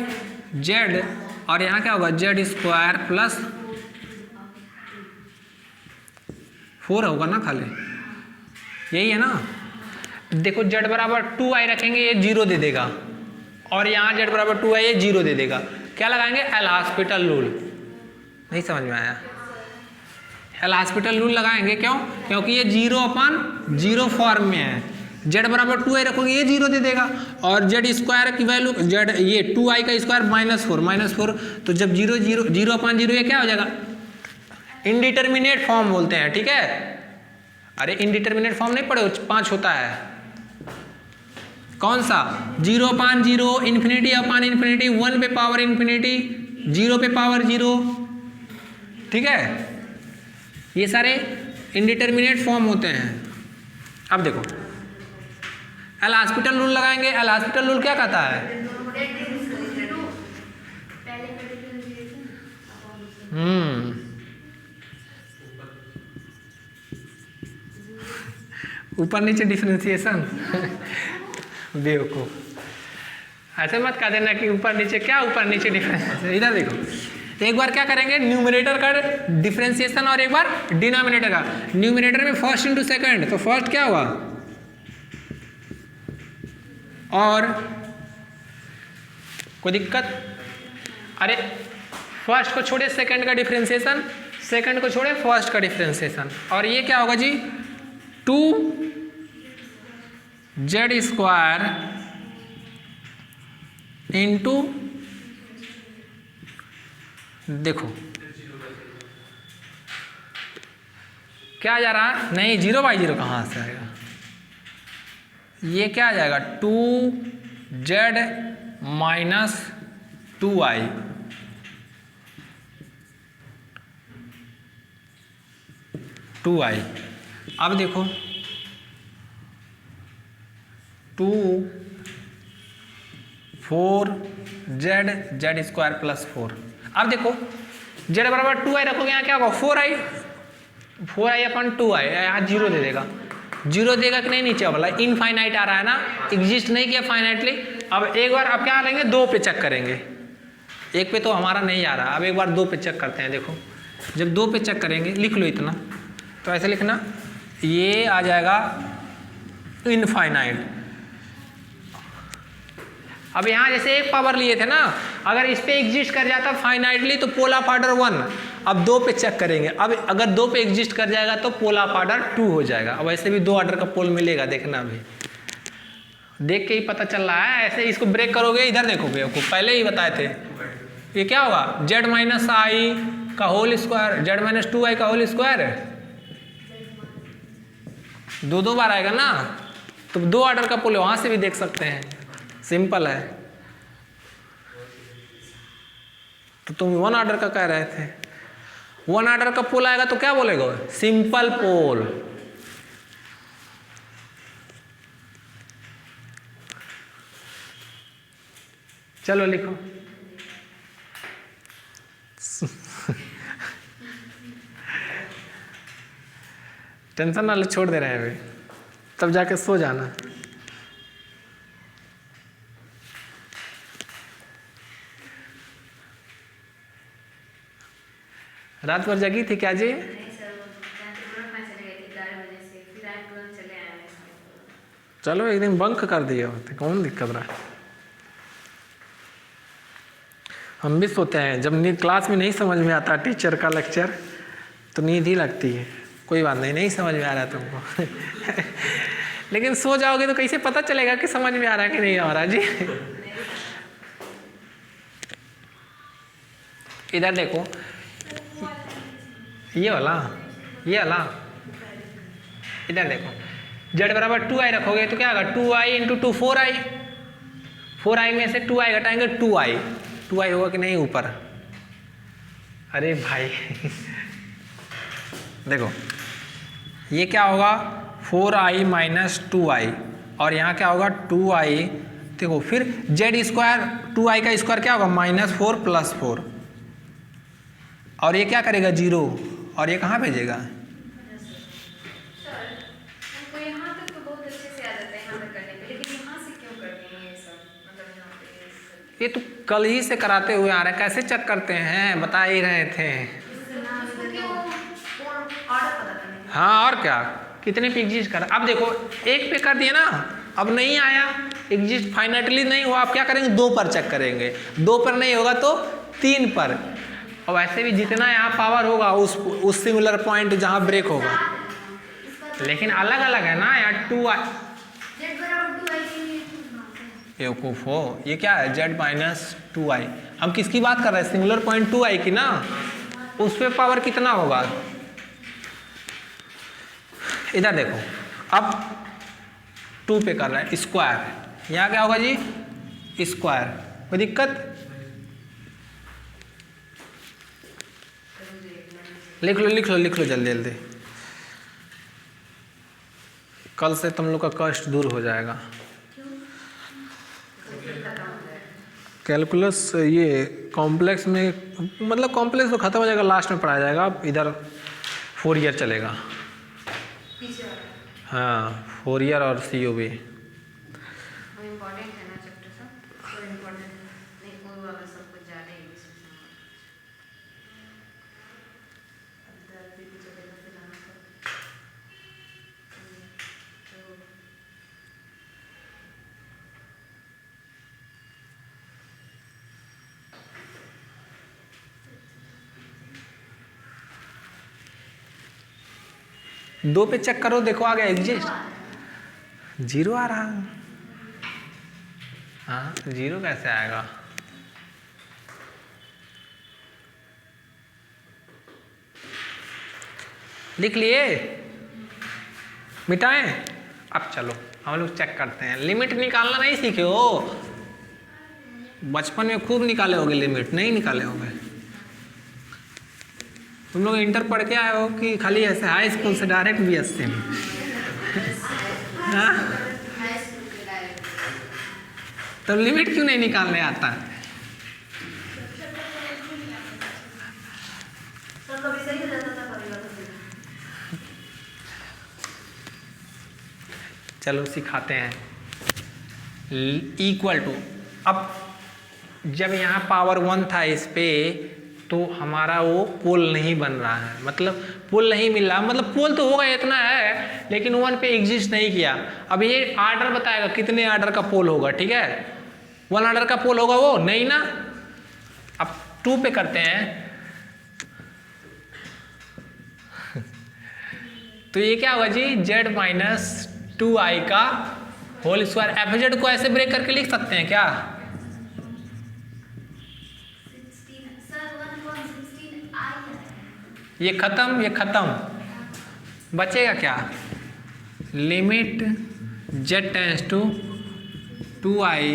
z और यहाँ क्या होगा z स्क्वायर प्लस 4 होगा ना, खाली यही है ना। देखो z बराबर 2i रखेंगे ये 0 दे देगा और यहाँ z बराबर 2i ये 0 दे देगा। क्या लगाएंगे एल हॉस्पिटल रूल, नहीं समझ में आया, एल हॉस्पिटल रूल लगाएंगे क्यों, क्योंकि ये 0/0 फॉर्म में है, z बराबर 2i रखोगे ये 0 दे देगा और z स्क्वायर की वैल्यू z ये 2i का स्क्वायर -4 तो जब 0/0 ये क्या हो जाएगा इनडिटर्मिनेट फॉर्म बोलते हैं, ठीक है। अरे इनडिटर्मिनेट फॉर्म नहीं पढ़े 5 होता है, कौन सा 0/0 इन्फिनिटी अपान इन्फिनिटी 1 पे पावर इन्फिनिटी 0 पे पावर 0, ठीक है, ये सारे इनडिटर्मिनेट फॉर्म होते हैं। अब देखो एल हॉस्पिटल रूल लगाएंगे, एल हॉस्पिटल रूल क्या कहता है ऊपर नीचे डिफरेंशिएशन बेवकूफ, ऐसे मत कह देना कि ऊपर नीचे, क्या ऊपर नीचे डिफरेंशिएशन। इधर देखो एक बार क्या करेंगे न्यूमरेटर का डिफरेंशिएशन और एक बार डिनोमिनेटर का। न्यूमरेटर में फर्स्ट इंटू सेकंड, तो फर्स्ट क्या हुआ और कोई दिक्कत, अरे फर्स्ट को छोड़े सेकंड का डिफरेंशिएशन, सेकंड को छोड़े फर्स्ट का डिफरेंशिएशन, और ये क्या होगा जी 2z स्क्वायर इंटू, देखो क्या जा रहा है, नहीं 0/0 कहाँ से आएगा, ये क्या आ जाएगा 2z माइनस 2i अब देखो 2 4z स्क्वायर प्लस 4। अब देखो z बराबर 2i रखोगे यहाँ क्या होगा 4i अपन 2i, यहाँ 0 दे देगा, 0 देगा कि नहीं नीचे वाला इनफाइनाइट आ रहा है ना, एग्जिस्ट नहीं किया फाइनाइटली। अब एक बार अब क्या करेंगे 2 पे चेक करेंगे, एक पे तो हमारा नहीं आ रहा, अब एक बार 2 पे चेक करते हैं। देखो जब 2 पे चेक करेंगे लिख लो इतना, तो ऐसे लिखना ये आ जाएगा इनफाइनाइट। अब यहाँ जैसे एक पावर लिए थे ना, अगर इस पे एग्जिस्ट कर जाता फाइनाइटली तो पोल ऑफ ऑर्डर 1, अब 2 पे चेक करेंगे, अब अगर 2 पे एग्जिस्ट कर जाएगा तो पोल ऑफ ऑर्डर 2 हो जाएगा। अब ऐसे भी 2 ऑर्डर का पोल मिलेगा, देखना अभी देख के ही पता चल रहा है। ऐसे इसको ब्रेक करोगे, इधर देखोगे, आपको पहले ही बताए थे, ये क्या होगा z माइनस आई का whole square, z minus 2i का होल स्क्वायर, 2 बार आएगा ना, तो 2 ऑर्डर का पोल वहां से भी देख सकते हैं, सिंपल है। तो तुम 1 ऑर्डर का कह रहे थे, 1 ऑर्डर का पोल आएगा तो क्या बोलेगा सिंपल पोल। चलो लिखो टेंशन ना लो, छोड़ दे रहे हैं अभी, तब जाके सो जाना। रात भर जगी थी क्या जी? नहीं सर, वो तुरंत मैं चले गई थी 11 बजे से, फिर आए तुरंत चले आए हैं। चलो एक दिन बंक कर दिए होते, कौन दिक्कत रहा है। हम भी सोते हैं जब नींद क्लास में नहीं समझ में आता टीचर का लेक्चर तो नींद ही लगती है। कोई बात नहीं, नहीं समझ में आ रहा तुमको लेकिन सो जाओगे तो कैसे पता चलेगा कि समझ में आ रहा है कि नहीं आ रहा जी। इधर देखो, ये वाला इधर देखो, z बराबर 2i रखोगे तो क्या होगा, 2i इंटू 2 4i, 4i में से 2i घटाएंगे 2i होगा कि नहीं ऊपर। अरे भाई देखो ये क्या होगा 4i माइनस 2i, और यहाँ क्या होगा 2i। देखो फिर z स्क्वायर 2i का स्क्वायर क्या होगा -4 + 4, और ये क्या करेगा 0, और ये कहाँ भेजेगा। सर हमको यहाँ तक तो बहुत अच्छे से याद आता है यहाँ पे करने पे, लेकिन यहाँ से क्यों करते हैं ये सब, मतलब यहाँ पे ये सब? ये तो कल ही से कराते हुए आ रहे हैं, कैसे चेक करते हैं बता ही रहे थे। उसको क्यों? ऑर्डर पता करने। हाँ और क्या, कितने पे एग्जिस्ट कर, अब देखो एक पे कर दिए ना, अब नहीं आया एग्जिस्ट फाइनेटली नहीं हुआ, आप क्या करेंगे 2 पर चेक करेंगे, 2 पर नहीं होगा तो 3 पर, और वैसे भी जितना यहाँ पावर होगा उस सिंगुलर पॉइंट जहाँ ब्रेक होगा, लेकिन अलग अलग है ना यार 2i। z बराबर 2i के लिए बेवकूफ हो, ये क्या है z माइनस 2i, हम किसकी बात कर रहे हैं सिंगुलर पॉइंट 2i की ना, उस पे पावर कितना होगा। इधर देखो अब 2 पे कर रहा है स्क्वायर, यहाँ क्या होगा जी स्क्वायर, कोई दिक्कत। लिख लो जल्दी जल्दी, कल से तुम लोग का कष्ट दूर हो जाएगा। कैलकुलस ये कॉम्प्लेक्स में, मतलब कॉम्प्लेक्स तो खत्म हो जाएगा, लास्ट में पढ़ाया जाएगा, अब इधर 4 ईयर चलेगा। पीछे वाला हाँ 4 ईयर और COB। वो इम्पोर्टेंट है ना चैप्टर सब, तो इम्पोर्टेंट नहीं कोई वाला सब कुछ ज़्यादा ही है सब दो पे चेक करो, देखो आ गया एग्जिस्ट, 0 आ रहा। हाँ 0 कैसे आएगा, लिख लिए, मिटाएं। अब चलो हम लोग चेक करते हैं, लिमिट निकालना नहीं सीखे हो, बचपन में खूब निकाले होगे लिमिट, नहीं निकाले होगे। तुम लोग इंटर पढ़ के आए हो कि खाली ऐसे हाई स्कूल से डायरेक्ट BSc में। हाँ हाई स्कूल के डायरेक्ट। तब लिमिट क्यों नहीं निकालने आता। सर कभी सही हो जाता था, कभी गलत हो जाता। चलो सिखाते हैं। इक्वल टू, अब जब यहाँ पावर 1 था इस पे तो हमारा वो पोल नहीं बन रहा है, मतलब पोल नहीं मिल रहा, मतलब पोल तो होगा इतना है लेकिन 1 पे एग्जिस्ट नहीं किया। अब ये आर्डर बताएगा कितने आर्डर का पोल होगा, ठीक है 1 आर्डर का पोल होगा वो नहीं ना। अब 2 पे करते हैं तो ये क्या होगा जी z माइनस 2i का होल स्क्वायर। FZ को ऐसे ब्रेक करके लिख सकते हैं क्या, 16 सर 1.16i है। ये खत्म, बचेगा क्या, limit z tends to 2i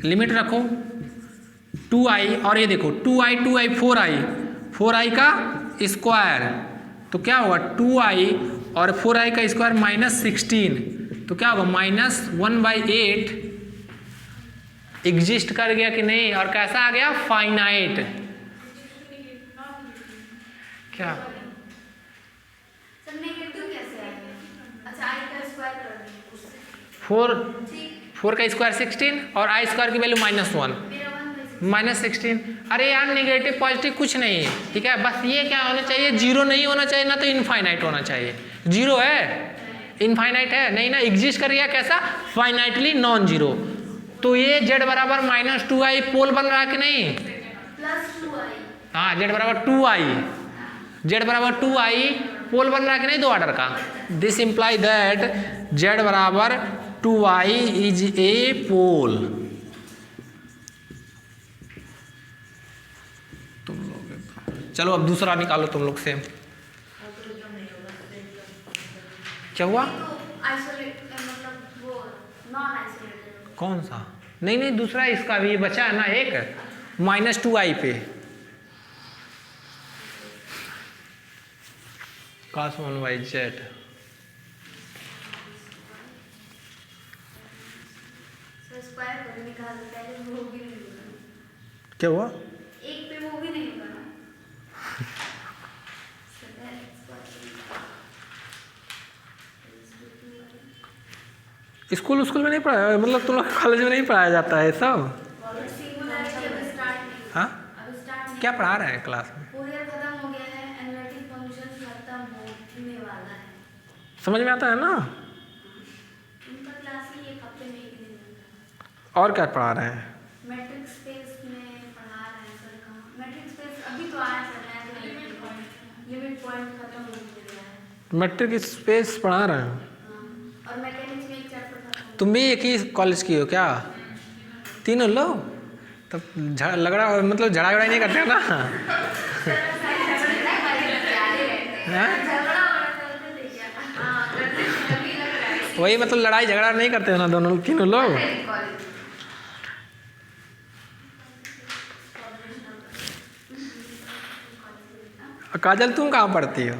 limit रखो 2i, और ये देखो 2i 4i का स्क्वायर, तो क्या होगा 2i और 4i का स्क्वायर -16, तो क्या होगा -1/8 एग्जिस्ट कर गया कि नहीं, और कैसा आ गया फाइनाइट। क्या? सर नेगेटिव कैसे आएगा? अच्छा आई का स्क्वायर कर देंगे उससे। 4 ठीक 4 का स्क्वायर 16 और आई स्क्वायर की वैल्यू -1 मेरा 1 -16। अरे यार नेगेटिव पॉजिटिव कुछ नहीं है, ठीक है, बस ये क्या होना चाहिए, जीरो नहीं होना चाहिए ना तो इनफाइनाइट होना चाहिए। जीरो है, इनफाइनाइट है नहीं ना, एग्जिस्ट कर गया कैसा, फाइनाइटली नॉन जीरो। तो ये z बराबर -2i पोल बन रहा है कि नहीं? +2i। हाँ z बराबर 2i, z बराबर 2i पोल बन रहा है कि नहीं दो ऑर्डर का। दिस इम्प्लाई दैट z बराबर 2i इज ए पोल। तुम लोग चलो अब दूसरा निकालो तुम लोग सेम। क्या हुआ? तो आइसोलेट मतलब वो नॉन आइसोलेटेड। कौन सा? नहीं नहीं दूसरा इसका भी बचा है ना एक, -2i पे cos 1/z। सर स्क्वायर कर निकाल पहले वो भी नहीं होगा। क्या हुआ? एक पे वो भी नहीं होगा ना। सर पहले स्कूल में नहीं पढ़ाया, मतलब तुम लोग कॉलेज में नहीं पढ़ाया जाता है सब? सिंगुलैरिटी अब स्टार्ट नहीं हुआ। हाँ अब स्टार्ट नहीं क्या पढ़ा रहे हैं क्लास में? फूरियर खत्म हो गया है, एनालिटिक फंक्शन खत्म होने वाला है। समझ में आता है ना? उनका क्लास ही एक हफ्ते में एक दिन होता है। और क्या पढ़ा रहे हैं? मैट्रिक्स स्पेस में पढ़ा रहे हैं सर। कहाँ मैट्रिक्स स्पेस अभी तो आया सर, लिमिट पॉइंट खत्म हो गया है। मैट्रिक स्पेस पढ़ा रहे हैं? हाँ, और मैकेनिक्स में एक चैप्टर खत्म। तुम भी एक ही कॉलेज की हो क्या? तीनों लोग? तब लगड़ा मतलब झगड़ा नहीं करते हो ना? वही मतलब लड़ाई झगड़ा नहीं करते हो ना दोनों तीनों लोग? काजल तुम कहाँ पढ़ती हो?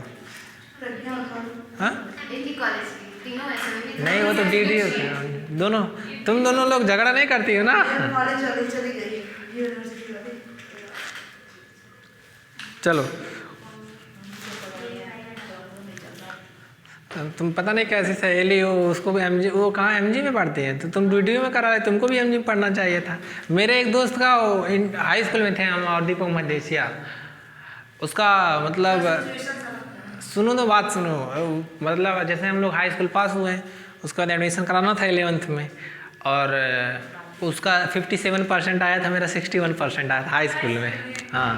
हाँ एक ही कॉलेज की तीनों ऐसे में भी। नहीं वो तो दीदी होती है दोनों। तुम दोनों लोग झगड़ा नहीं करती हो ना? कॉलेज वाली चली गई यूनिवर्सिटी वाली। चलो तुम पता नहीं कैसी सहेली हो, उसको भी एमजी, वो कहाँ एमजी में पढ़ती है तो तुम वीडियो में करा रहे, तुमको भी एमजी में पढ़ना चाहिए था। मेरे एक दोस्त का हाई स्कूल में थे हम और दीपक मदेशिया, उसका मतलब सुनो तो बात सुनो, मतलब जैसे हम लोग हाई स्कूल पास हुए हैं उसके बाद एडमिशन कराना था 11th में और उसका 57% आया था, मेरा 61% आया था हाई स्कूल में। हाँ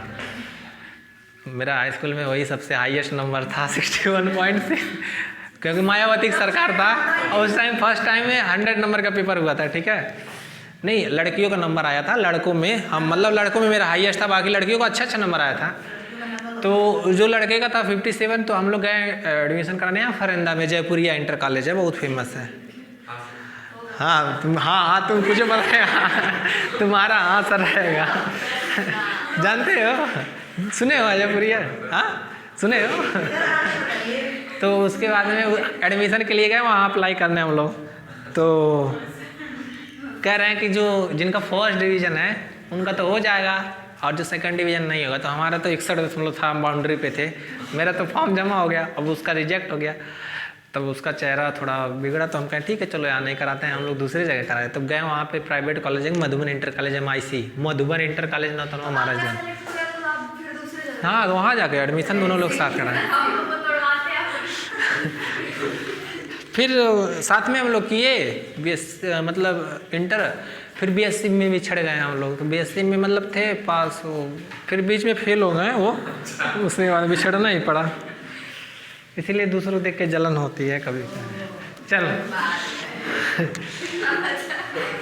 मेरा हाई स्कूल में वही सबसे हाईएस्ट नंबर था 61.6, क्योंकि मायावती की सरकार था और उस टाइम फर्स्ट टाइम में 100 नंबर का पेपर हुआ था, ठीक है। नहीं लड़कियों का नंबर आया था, लड़कों में हम मतलब लड़कों में मेरा हाईएस्ट था, बाकी लड़कियों का अच्छा नंबर आया था। तो जो लड़के का था 57, तो हम लोग गए एडमिशन कराने यहाँ फरिंदा में, जयपुरिया इंटर कॉलेज है, बहुत फेमस है। हाँ तुम कुछ बताए, तुम्हारा हाँ सर रहेगा। जानते हो, सुने हो जयपुरिया? हाँ सुने हो? तो उसके बाद में एडमिशन के लिए गए वहाँ अप्लाई करने हम लोग, तो कह रहे हैं कि जो जिनका फर्स्ट डिवीज़न है उनका तो हो जाएगा और जो सेकंड डिवीज़न नहीं होगा। तो हमारा तो 61 था, बाउंड्री पे थे, मेरा तो फॉर्म जमा हो गया, अब उसका रिजेक्ट हो गया। तब उसका चेहरा थोड़ा बिगड़ा तो हम कहें ठीक है चलो यहाँ नहीं कराते हैं, हम लोग दूसरी जगह कराए। तब गए वहाँ पे प्राइवेट कॉलेज है Madhuban inter college, MIC Madhuban inter college ना तो महाराजगंज। हाँ वहाँ जाके एडमिशन दोनों लोग साथ कराए। फिर साथ में हम लोग किए मतलब इंटर, फिर BSc में भी छड़ गए हम लोग। तो BSc में मतलब थे पास हो, फिर बीच में फेल हो गए वो, उसके बाद भी छड़ना ही पड़ा। इसीलिए दूसरों देख के जलन होती है कभी। चलो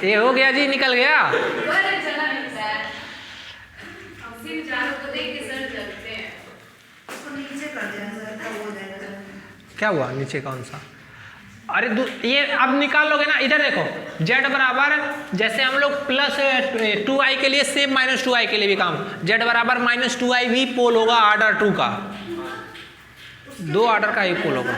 ये हो गया जी, निकल गया। क्या हुआ नीचे कौन सा? अरे ये अब निकाल लोगे ना, इधर देखो z बराबर, जैसे हम लोग +2i के लिए सेम -2i के लिए भी काम, z बराबर -2i भी पोल होगा ऑर्डर 2 का, 2 ऑर्डर का ही पोल होगा।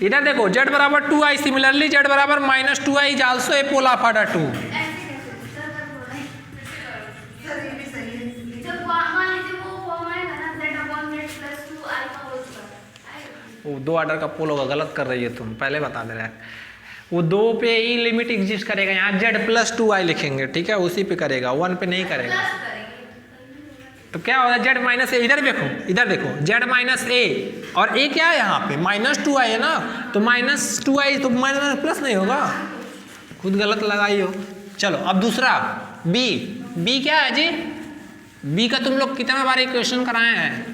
इधर देखो z बराबर 2i, सिमिलरली z बराबर -2i is also a pole of order 2। वो 2 ऑर्डर का पोल होगा, गलत कर रही है तुम, पहले बता दे रहा है। वो 2 पे ही लिमिट एग्जिस्ट करेगा, यहाँ z+2i लिखेंगे, ठीक है, उसी पे करेगा, 1 पे नहीं करेगा। प्लस करेंगे तो क्या होगा z-a, इधर देखो, इधर देखो, z-a और a क्या है यहाँ पे -2i है ना, तो -2i तो माइनस प्लस नहीं होगा, खुद गलत लगाई हो। चलो अब दूसरा b क्या है जी, b का तुम लोग कितना बार इक्वेशन कराए हैं?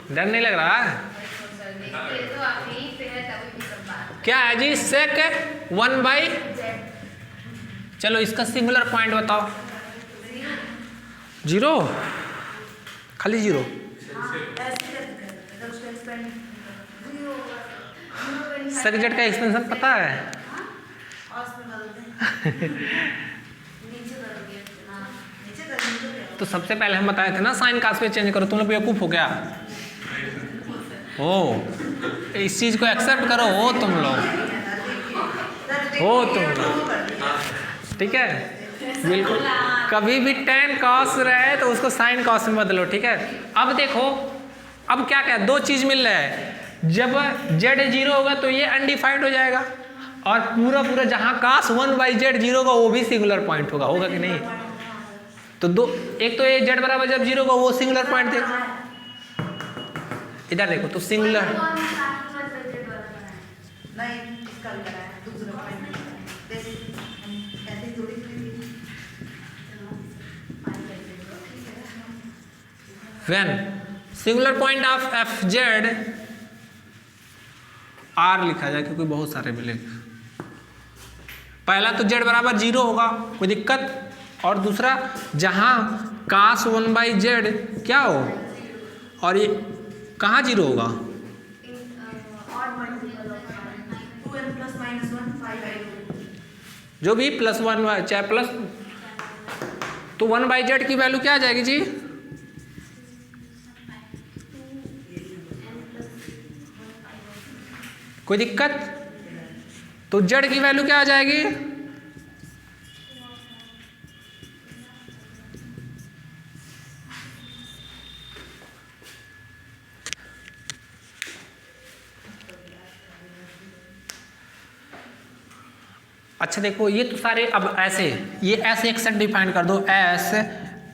डर नहीं लग रहा है? देखते तो आप यहीं पे है तभी भी सब बात क्या है जी, sec 1/, Z चलो इसका सिंगुलर पॉइंट बताओ। 0, खाली 0। ऐसे करते हैं, अगर उसका एक्सपेंड 0 होगा sec z का एक्सपेंशन पता है? और उसमें बदलते हैं, नीचे करोगे हाँ नीचे करने को क्या तो सबसे पहले हम बताए थे ना साइन कास पे चेंज करो, तुम लोग बेवकूफ हो गया? ओ, इस चीज को एक्सेप्ट करो, हो तुम लोग, हो तुम लोग, ठीक है, बिल्कुल। कभी भी tan cos रहे तो उसको sin cos में बदलो, ठीक है। अब देखो, अब क्या क्या 2 चीज मिल रहा है, जब z 0 होगा तो ये अनडिफाइंड हो जाएगा, और पूरा जहां cos 1/z 0 होगा वो भी सिंगुलर पॉइंट होगा कि नहीं? तो एक तो ये z बराबर जब 0 होगा वो सिंगुलर पॉइंट देगा। इधर देखो तो सिंगुलर, नहीं, इसका भी कराया है, दूसरा पॉइंट जैसे हम ऐसे ही थोड़ी when singular point of fz r लिखा जाए क्योंकि बहुत सारे मिलेंगे। पहला तो z बराबर 0 होगा, कोई दिक्कत, और दूसरा जहां cos 1/z क्या हो, और ये कहाँ 0 होगा? 2n + -1 5/2 जो भी +1 चाहे प्लस, तो 1/z की वैल्यू क्या आ जाएगी जी? कोई दिक्कत? तो z की वैल्यू क्या आ जाएगी? अच्छा देखो, ये तो सारे अब ऐसे, ये ऐसे एक सेट डिफाइन कर दो एस,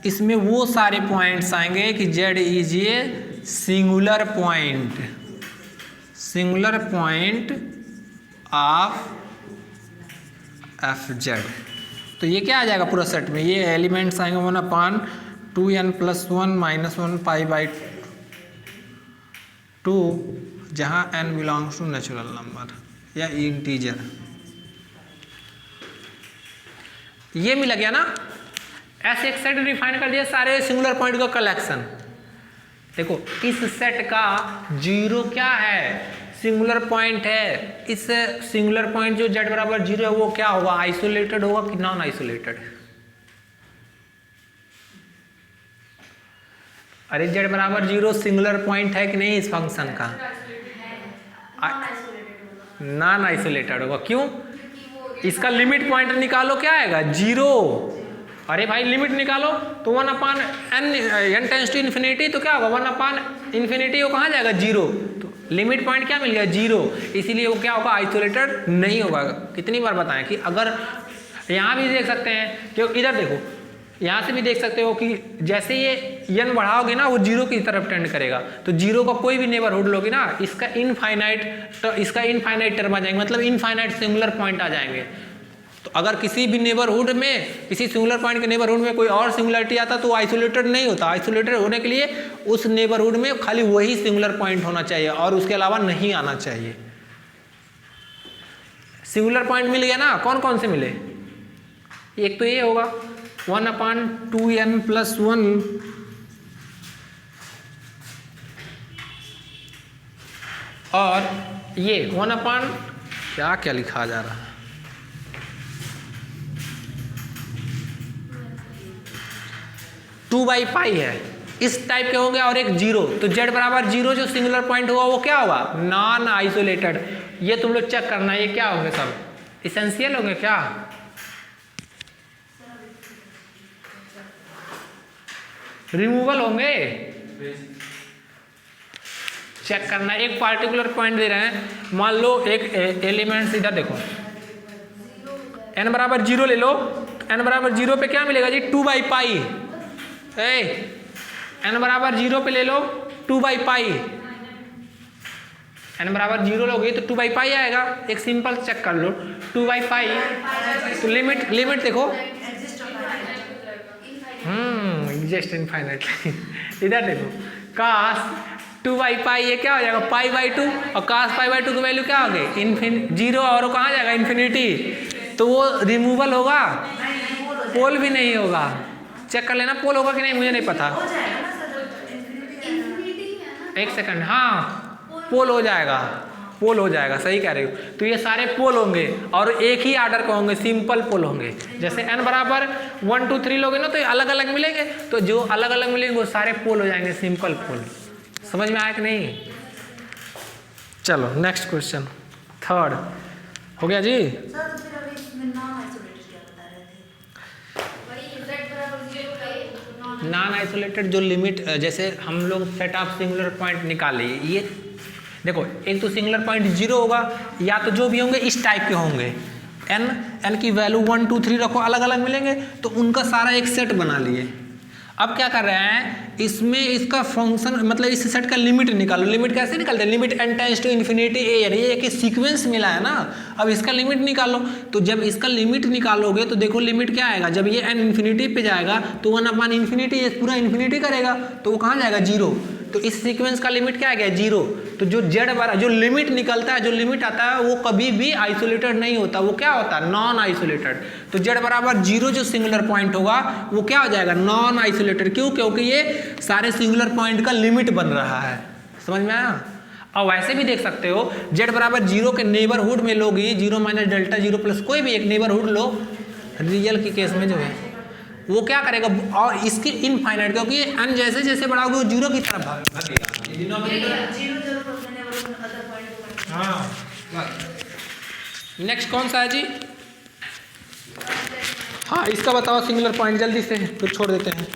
इसमें वो सारे पॉइंट्स आएंगे कि Z is a singular point of f Z. तो ये क्या आ जाएगा पूरा सेट में, ये एलिमेंट्स आएंगे 1/2n + 1 - 1 π/2, जहाँ n belongs to natural number या इंटीजर। ये मिल गया ना, ऐसे एक सेट डिफाइन कर दिया, सारे सिंगुलर पॉइंट का कलेक्शन। देखो इस सेट का 0 क्या है, सिंगुलर पॉइंट है। इस सिंगुलर पॉइंट जो z बराबर 0 है वो क्या होगा, आइसोलेटेड होगा कि नॉन आइसोलेटेड? अरे z बराबर 0 सिंगुलर पॉइंट है कि नहीं इस फंक्शन का? नॉन आइसोलेटेड होगा, क्यों? इसका लिमिट पॉइंट निकालो, क्या आएगा 0। अरे भाई लिमिट निकालो तो 1/n टेंड्स टू इन्फिनिटी, तो क्या होगा 1/∞ वो कहाँ जाएगा 0। तो लिमिट पॉइंट क्या मिल गया 0, इसीलिए वो क्या होगा आइसोलेटेड नहीं होगा। कितनी बार बताएं कि अगर यहाँ भी देख सकते हैं कि इधर देखो, यहाँ से भी देख सकते हो कि जैसे ये n बढ़ाओगे ना वो 0 की तरफ टेंड करेगा, तो 0 का कोई भी नेबरहुड लोगे ना इसका इनफाइनाइट टर्म आ जाएंगे, मतलब इनफाइनाइट सिंगुलर पॉइंट आ जाएंगे। तो अगर किसी भी नेबरहुड में, किसी सिंगुलर पॉइंट के नेबरहुड में कोई और सिंगुलरिटी आता तो आइसोलेटेड नहीं होता। आइसोलेटेड होने के लिए उस नेबरहुड में खाली वही सिंगुलर पॉइंट होना चाहिए और उसके अलावा नहीं आना चाहिए। सिंगुलर पॉइंट मिल गया ना, कौन कौन से मिले? एक तो ये होगा 1/2n + 1 और ये 1/ क्या लिखा जा रहा है, 2/पाई है, इस टाइप के होंगे, और एक जीरो। तो z बराबर जीरो जो सिंगुलर पॉइंट होगा वो क्या होगा? Non isolated. ये तुम लोग चेक करना, ये क्या होंगे? सब इसेंशियल होंगे क्या? रिमूवल होंगे? चेक करना। एक पार्टिकुलर पॉइंट दे रहे हैं, मान लो एक एलिमेंट, इधर देखो, n बराबर जीरो ले लो। n बराबर जीरो पे क्या मिलेगा जी? 2/पाई। n बराबर जीरो पे ले लो 2/पाई। n बराबर जीरो लोगे तो 2/पाई आएगा। एक सिंपल चेक कर लो, 2/पाई। तो लिमिट देखो, एग्जिस्ट इनफाइनाइटली। इधर देखो, cos 2/पाई, ये क्या हो जाएगा? π/2, और cos π/2 की वैल्यू क्या होगी? इन्फिनिटी, जीरो, और वो कहाँ जाएगा? इन्फिनिटी। तो वो रिमूवल होगा? पोल भी नहीं होगा। चेक कर लेना पोल होगा कि नहीं, मुझे नहीं पता। हो जाएगा ना सर, इन्फिनिटी है ना। एक सेकंड, हाँ पोल हो जाएगा, पोल हो जाएगा, सही कह रहे हो। तो ये सारे पोल होंगे और एक ही आर्डर के होंगे, सिंपल पोल होंगे। जैसे n बराबर 1 2 3 लोगे ना तो ये अलग अलग मिलेंगे, तो जो अलग अलग मिलेंगे वो सारे पोल हो जाएंगे, सिंपल पोल। समझ में आया कि नहीं? चलो नेक्स्ट क्वेश्चन, थर्ड हो गया जी। सर फिर अभी इसमें नॉन आइसोलेटेड क्या बता रहे थे? वही z बराबर 0 पे नॉन आइसोलेटेड जो लिमिट, जैसे हम लोग सेट ऑफ सिंगुलर पॉइंट निकाल लिए, ये देखो, एक तो सिंगुलर पॉइंट जीरो होगा, या तो जो भी होंगे इस टाइप के होंगे, n की वैल्यू 1 2 3 रखो, अलग अलग मिलेंगे, तो उनका सारा एक सेट बना लिए। अब क्या कर रहे हैं, इसमें इसका फंक्शन, मतलब इस सेट का लिमिट निकालो। लिमिट कैसे निकालते हैं? Limit n tends to infinity a, यानी ये एक सीक्वेंस मिला है ना। अब इसका लिमिट निकालो, तो जब इसका लिमिट निकालोगे तो देखो लिमिट क्या आएगा, जब ये n इन्फिनिटी पे जाएगा तो 1/इन्फिनिटी, ये पूरा इन्फिनिटी करेगा, तो वो कहाँ जाएगा? जीरो। तो इस सीक्वेंस का लिमिट क्या आ गया? जीरो। तो जो z बराबर, जो लिमिट निकलता है, जो लिमिट आता है, वो कभी भी आइसोलेटेड नहीं होता, वो क्या होता है? Non isolated. तो z बराबर जीरो जो सिंगुलर पॉइंट होगा वो क्या हो जाएगा? Non isolated. क्यों? क्योंकि ये सारे सिंगुलर पॉइंट का लिमिट बन रहा है। समझ में आया? और वैसे भी देख सकते हो, z बराबर जीरो के नेबरहुड में लोगी, zero minus delta zero plus कोई भी एक नेबरहुड लो, रियल के केस में जो है वो क्या करेगा, और इसकी इनफाइनाइट, क्योंकि n जैसे जैसे बढ़ाओगे वो जीरो की तरफ भागेगा। डिनोमिनेटर जीरो जीरो पर देने वाले अदर पॉइंट को। हाँ, नेक्स्ट कौन सा है जी? हाँ इसका बताओ सिंगुलर पॉइंट जल्दी से, फिर छोड़ देते हैं।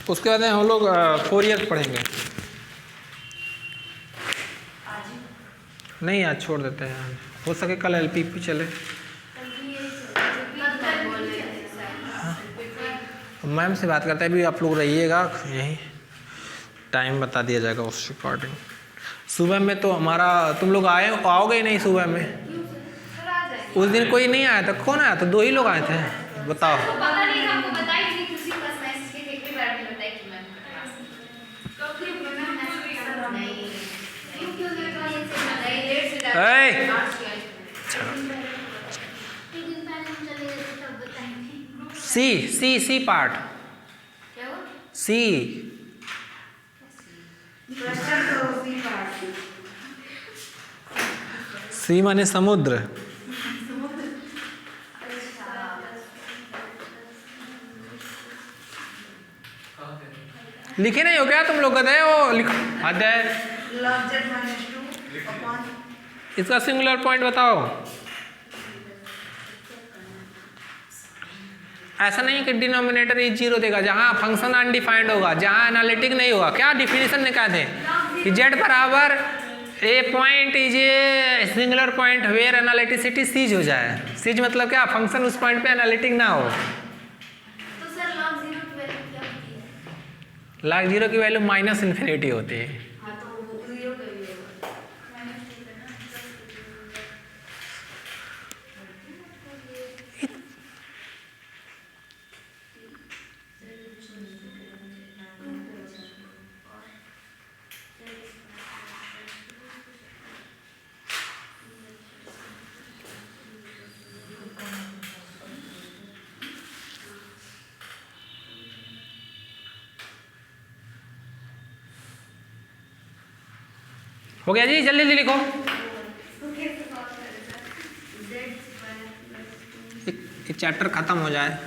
उसके बाद हम लोग फोरियर पढ़ेंगे। नहीं आज छोड़ देते हैं, हो सके कल LPP चले। मैम से बात करते हैं, अभी आप लोग रहिएगा यहीं, टाइम बता दिया जाएगा उस अकॉर्डिंग। सुबह में तो हमारा, तुम लोग आओगे ही नहीं सुबह में। उस दिन कोई नहीं आया था, कौन आया था? 2 ही लोग आए थे, बताओ। पता नहीं, हमको बताई थी किसी पास मैसेज के एक भी बार नहीं बताई कि मैं क्योंकि मैं मैसेज नहीं क्यों देखा ये से बताई लेट से ए! एक दिन पहले हम चले गए थे तब बताएंगे। सी पार्ट, क्या हुआ? सी क्वेश्चन तो उसी पार्ट। सी माने समुद्र। लिखे नहीं हो क्या तुम लोग? गए हो, लिखो। हद है। log z minus 2 upon इसका सिंगुलर पॉइंट बताओ। ऐसा नहीं कि डिनोमिनेटर ही जीरो देगा, जहां फंक्शन अनडिफाइंड होगा, जहां एनालिटिक नहीं होगा। क्या डिफिनेशन में क्या थे कि z बराबर a point is a singular point where analyticity ceases हो जाए। सीज मतलब क्या? फंक्शन उस पॉइंट पे एनालिटिक ना हो। तो सर log 0 की वैल्यू क्या होती है? log 0 की वैल्यू -इन्फिनिटी होती है। हाँ तो वो 0 का भी होगा। हो गया जी, जल्दी जल्दी लिखो। एक चैप्टर खत्म हो जाए।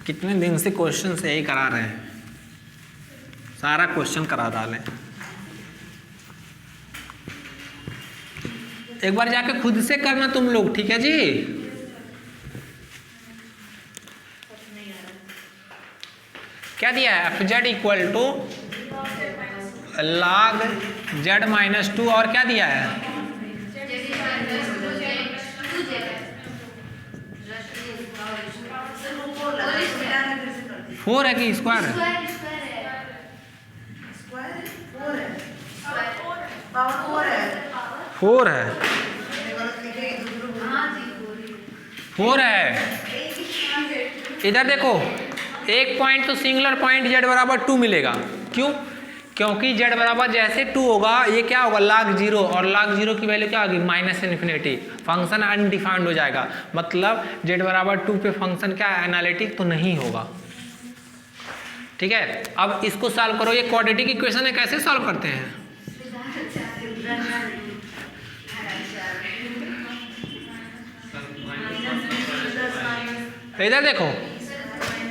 कितने दिन से क्वेश्चन से यही करा रहे हैं, सारा क्वेश्चन करा डालें। एक बार जाके खुद से करना तुम लोग, ठीक है जी। क्या दिया है? F z equal to log z minus 2 और क्या दिया है? फोर है कि स्क्वायर है? फोर है, फोर है। इधर देखो, एक पॉइंट तो सिंगुलर पॉइंट जेड बराबर 2 मिलेगा। क्यों? क्योंकि जेड बराबर जैसे 2 होगा ये क्या होगा? log 0, और log 0 की वैल्यू क्या होगी? -∞। फंक्शन अनडिफाइंड हो जाएगा, मतलब जेड बराबर 2 पे फंक्शन क्या है? एनालिटिक तो नहीं होगा। ठीक है, अब इसको सॉल्व करो। ये क्वाड्रेटिक इक्वेशन है, कैसे सॉल्व करते हैं? इधर देखो,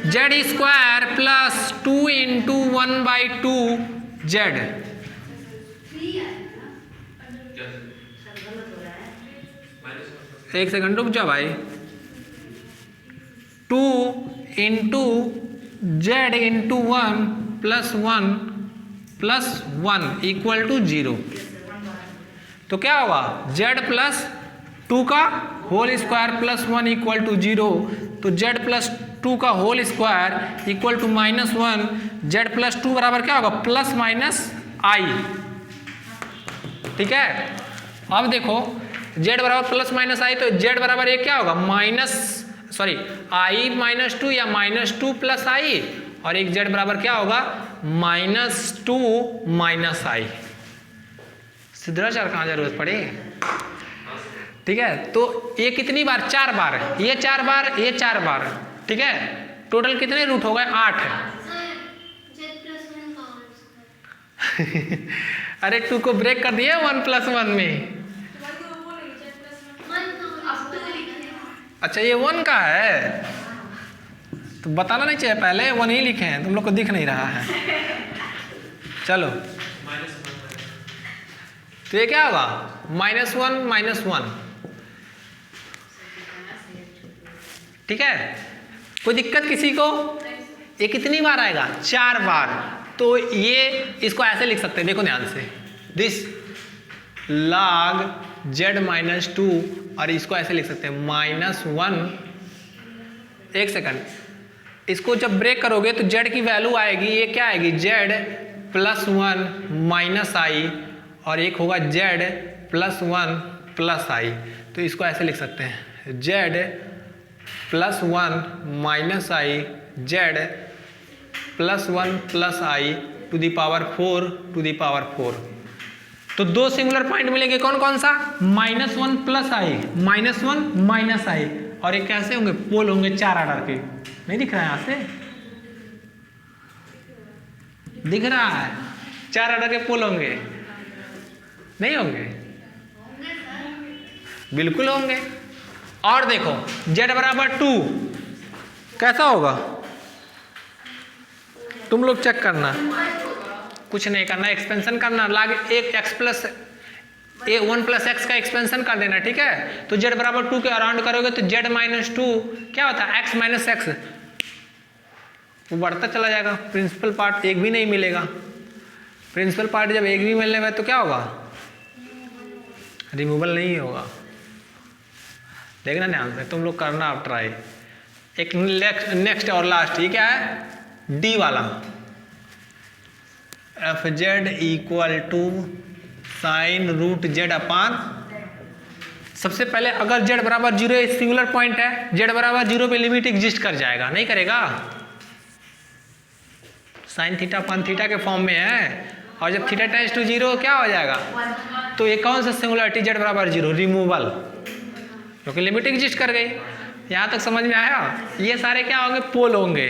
z square plus 2 into 1/2 z. एक सेकंड रुक जाओ भाई। 2 into z into 1 plus 1 plus 1 equal to 0। तो क्या होगा? जेड प्लस 2 का whole square plus 1 equal to 0। तो जेड प्लस 2 का whole square equal to -1। Z plus 2 बराबर क्या होगा? Plus minus i. ठीक है, अब देखो जेड बराबर प्लस माइनस आई, तो जेड बराबर ये क्या होगा? आई -2 या -2 प्लस आई, और एक जेड बराबर क्या होगा? -2 माइनस आई। सिद्धाचार कहाँ जरूरत पड़ी? ठीक है, तो ये कितनी बार? 4 बार। ये 4 बार, ये 4 बार। ठीक है, टोटल कितने रूट हो गए? 8 है। अरे 2 को ब्रेक कर दिया 1 + 1 में। अच्छा, ये 1 का है तो बताना नहीं चाहिए, पहले 1 ही लिखे हैं, तुम लोग को दिख नहीं रहा है। चलो, तो ये क्या होगा? -1 -1। ठीक है, कोई दिक्कत किसी को? ये कितनी बार आएगा? 4 बार। तो ये इसको ऐसे लिख सकते हैं, देखो ध्यान से, दिस log जेड -2, और इसको ऐसे लिख सकते हैं -1। एक सेकंड, इसको जब ब्रेक करोगे तो जेड की वैल्यू आएगी, ये क्या आएगी? जेड प्लस 1 माइनस आई, और एक होगा जेड प्लस 1 प्लस आई। तो इसको ऐसे लिख सकते हैं, z plus 1 minus i, z plus 1 plus i to the power 4। तो 2 सिंगुलर पॉइंट मिलेंगे, कौन कौन सा? -1 प्लस आई, -1 माइनस आई, और एक कैसे होंगे? पोल होंगे 4 आर्डर के। नहीं दिख रहा है? यहाँ से दिख रहा है? 4 आर्डर के पोल होंगे, नहीं होंगे? बिल्कुल होंगे। और देखो, जेड बराबर 2 कैसा होगा? तुम लोग चेक करना, कुछ नहीं करना, एक्सपेंशन करना। लाग एक x प्लस 1 + x का एक्सपेंशन कर देना। ठीक है, तो z बराबर 2 के अराउंड करोगे तो z -2 क्या होता है? x - x, वो बढ़ता चला जाएगा। प्रिंसिपल पार्ट एक भी नहीं मिलेगा। प्रिंसिपल पार्ट जब एक भी मिलने में तो क्या होगा? रिमूवल नहीं होगा। देखना ध्यान से, तुम लोग करना आप ट्राई। एक नेक्स्ट और लास्ट, ये क्या है? डी वाला, f z equal to sine root z upon. सबसे पहले अगर जेड बराबर 0 सिंगुलर पॉइंट है, जेड बराबर 0 पे लिमिट एग्जिस्ट कर जाएगा, नहीं करेगा? साइन थीटा अपान थीटा के फॉर्म में है, और जब थीटा टेंड्स टू 0 क्या हो जाएगा? तो ये कौन सा सिंगुलरिटी? जेड बराबर 0, रिमूवल, क्योंकि लिमिट एग्जिस्ट कर गई। यहाँ तक समझ में आया? ये सारे क्या होंगे? पोल होंगे,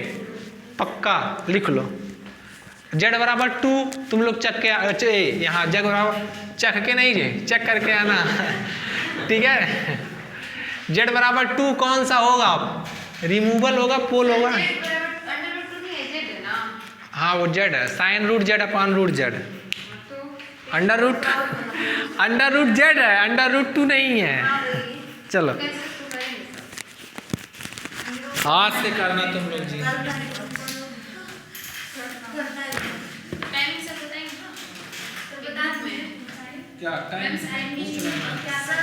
पक्का लिख लो। जेड बराबर 2 तुम लोग चेक के यहाँ जेड बराबर चेक के नहीं जे चेक करके आना। ठीक है, जेड बराबर 2 कौन सा होगा? रिमूवल होगा, पोल होगा। अंडर रूट 2 नहीं है, जेड है ना। हाँ वो जेड है, sine root z upon root z. तो अंडर रूट जेड है, अंडर रूट 2 नहीं है। चलो कैसे इसको करेंगे सब? हाथ से करना तुम लोग जी। टाइमिंग से बताएंगे ना, तो बता दूं मैं। क्या मैम साइन भी क्या सर